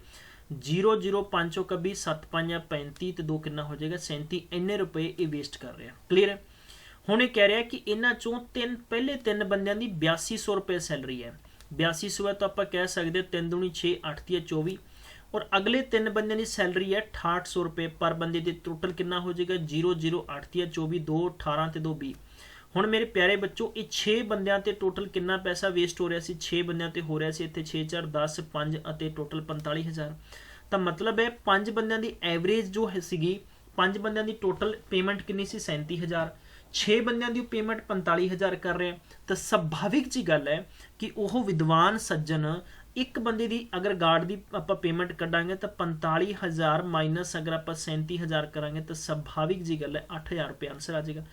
005 कभी 7 5 35 तो 2 कितना हो जाएगा 37, इन्ने रुपए ये वेस्ट कर रहे हैं। क्लीयर है। हुणे कह रहा है कि इन्हां चों पहले 3 बंदियां दी 8200 रुपये सैलरी है, 8200 है तो आप कह सकते 3 दूनी 6 8 × 24 और अगले 3 बंदियां दी सैलरी है 6800 रुपये पर बंदे दे, टोटल कितना हो जाएगा 008 × 24 2 18 ते 2 20। हुण मेरे प्यारे बच्चों ये 6 बंदियां ते टोटल कितना पैसा वेस्ट हो रहा सी, 6 बंदियां ते हो रहा सी इत्थे 6 4 10 5 अते टोटल 45,000। तो मतलब है 5 बंदियां दी एवरेज जो है सीगी, 5 बंदियां दी टोटल पेमेंट कितनी सी 37,000, 6 ਬੰਦਿਆਂ ਦੀ ਪੇਮੈਂਟ 45,000 ਕਰ ਰਹੇ ਆ ਤਾਂ ਸੁਭਾਵਿਕ ਜੀ ਗੱਲ ਹੈ ਕਿ ਉਹ ਵਿਦਵਾਨ ਸੱਜਣ ਇੱਕ ਬੰਦੇ ਦੀ ਅਗਰ ਗਾਰਡ ਦੀ ਆਪਾਂ ਪੇਮੈਂਟ ਕੱਢਾਂਗੇ ਤਾਂ 45,000 ਮਾਈਨਸ ਅਗਰ ਆਪਾਂ 37,000 ਕਰਾਂਗੇ ਤਾਂ ਸੁਭਾਵਿਕ ਜੀ ਗੱਲ ਹੈ 8,000 ਰੁਪਏ ਆਂਸਰ ਆ ਜਾਏਗਾ।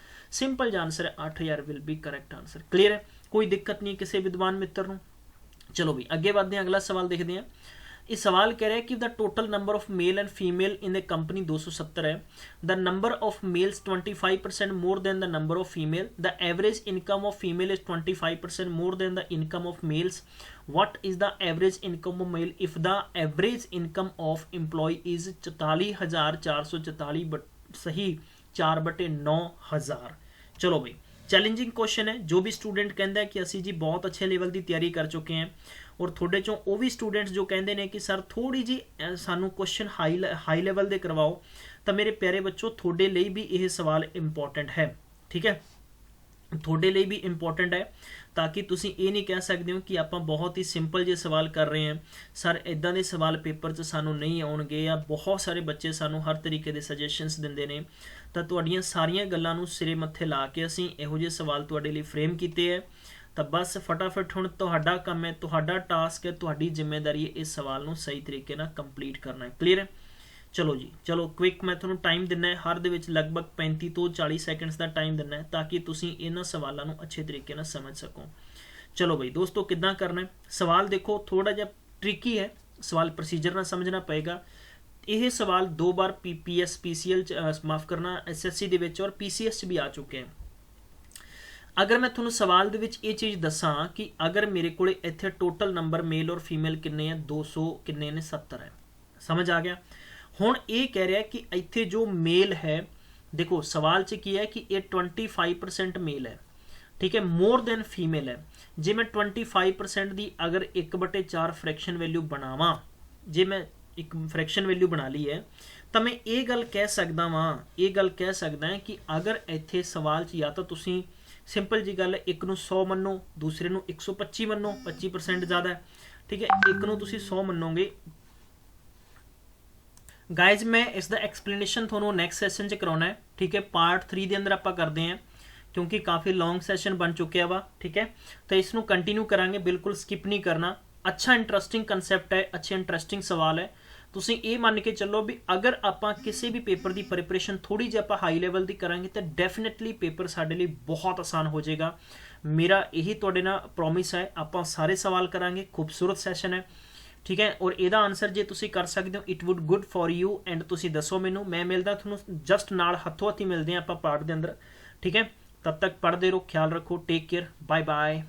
ਸਿੰਪਲ ਜਿਹਾ ਆਂਸਰ ਹੈ 8,000 will be correct answer. Clear ਹੈ, ਕੋਈ ਦਿੱਕਤ ਨਹੀਂ ਕਿਸੇ ਵਿਦਵਾਨ ਮਿੱਤਰ ਨੂੰ। ਚਲੋ ਵੀ ਅੱਗੇ ਵਧਦੇ ਹਾਂ, ਅਗਲਾ ਸਵਾਲ ਦੇਖਦੇ ਹਾਂ। ਇਹ ਸਵਾਲ ਕਹਿ ਰਿਹਾ ਕਿ the total number of male and female in the company 270 ਹੈ। The number of males 25% more than the number of female. The average income of female is 25% more than the income of males. What is the average income of male if the average income of employee is 44,444 सही 4/9,000। चलो भाई challenging question है। जो भी student कहता है कि असी जी बहुत अच्छे लेवल की तैयारी कर चुके हैं और थोड़े चों वो भी स्टूडेंट्स जो कहते हैं कि सर थोड़ी जी सानू क्वेश्चन हाई लेवल के करवाओ, तो मेरे प्यारे बच्चों थोड़े लिए भी यह सवाल इंपॉर्टेंट है। ठीक है, थोड़े लिए भी इंपॉर्टेंट है ताकि तुसी ये नहीं कह सकते हो कि आप बहुत ही सिंपल जे सवाल कर रहे हैं, सर इदां दे सवाल पेपर च सानू नहीं आउणगे, या बहुत सारे बच्चे सानू हर तरीके के सजैशनस दिंदे ने। तो तुहाड़ियां सारियां गल्लां नू सिरे मत्थे ला के असीं इहो जे सवाल तुहाडे लई फ्रेम कीते है। तो बस फटाफट हुण तुहाडा काम है, तुहाडा टास्क है, तुहाडी जिम्मेदारी है इस सवाल नू सही तरीके नाल कंप्लीट करना है। क्लीयर है? चलो जी, चलो क्विक मैं तुहानू टाइम दिना है, हर दे विच लगभग 35 तो 40 सैकेंड्स का टाइम दिना है ताकि तुसीं इन्हां सवालों नू अच्छे तरीके नाल समझ सको। चलो भाई दोस्तों, किद्दां करना है सवाल देखो, थोड़ा जिहा ट्रिकी है सवाल, प्रोसीजर ना समझना पएगा। यह सवाल 2 बार पीएस पीसीएल माफ़ करना एसएससी दे विच और पीसीएस भी आ चुके हैं। अगर मैं तुहानू सवाल दे विच ये चीज़ दसां कि अगर मेरे कोले इत्थे टोटल नंबर मेल और फीमेल किन्ने हैं, 200 किन्ने ने 70 है। समझ आ गया? हुण ये कह रहा है कि इत्थे जो मेल है, देखो सवाल च की है कि ये 25% मेल है, ठीक है, मोर देन फीमेल है। जे मैं 25% की अगर 1/4 फ्रैक्शन वैल्यू बनावा, जे मैं एक फ्रैक्शन वैल्यू बना ली है, तो मैं ये गल कह सकदा वां, ये गल कह सकदा है कि अगर इत्थे सवाल च या तो तुसीं सिंपल जी गल है, एक नू 100 मनो, दूसरे नू 125 मनो, 25% ज़्यादा है, ठीक है, एक नू तुसीं 100 मनोगे। गाइज मैं इसका एक्सप्लेनेशन थोनों नैक्सट सैशन च कराना है, ठीक है, पार्ट 3 के अंदर आप करते हैं क्योंकि काफ़ी लॉन्ग सैशन बन चुके वा, ठीक है, तो इसनों कंटिन्यू करांगे, बिल्कुल स्किप नहीं करना। अच्छा इंटरस्टिंग कंसैप्ट है, अच्छे इंटरस्टिंग सवाल है। तुसीं ये मान के चलो भी अगर आप किसी भी पेपर की प्रिपरेशन थोड़ी जी आप हाई लैवल की करांगे तो डेफिनेटली पेपर साडे लिए बहुत आसान हो जाएगा। मेरा यही तुहाडे नाल प्रॉमिस है, आप सारे सवाल करांगे, खूबसूरत सैशन है, ठीक है, और इहदा आंसर जे तुसीं कर सकते हो it would good for you and तुसीं दसो मैनू, मैं मिलदा तुहानूं जस्ट नाल हथों हथी मिलते हैं आप पार्ट के अंदर, ठीक है। तब तक पढ़ते रहो, ख्याल रखो, टेक केयर, बाय बाय।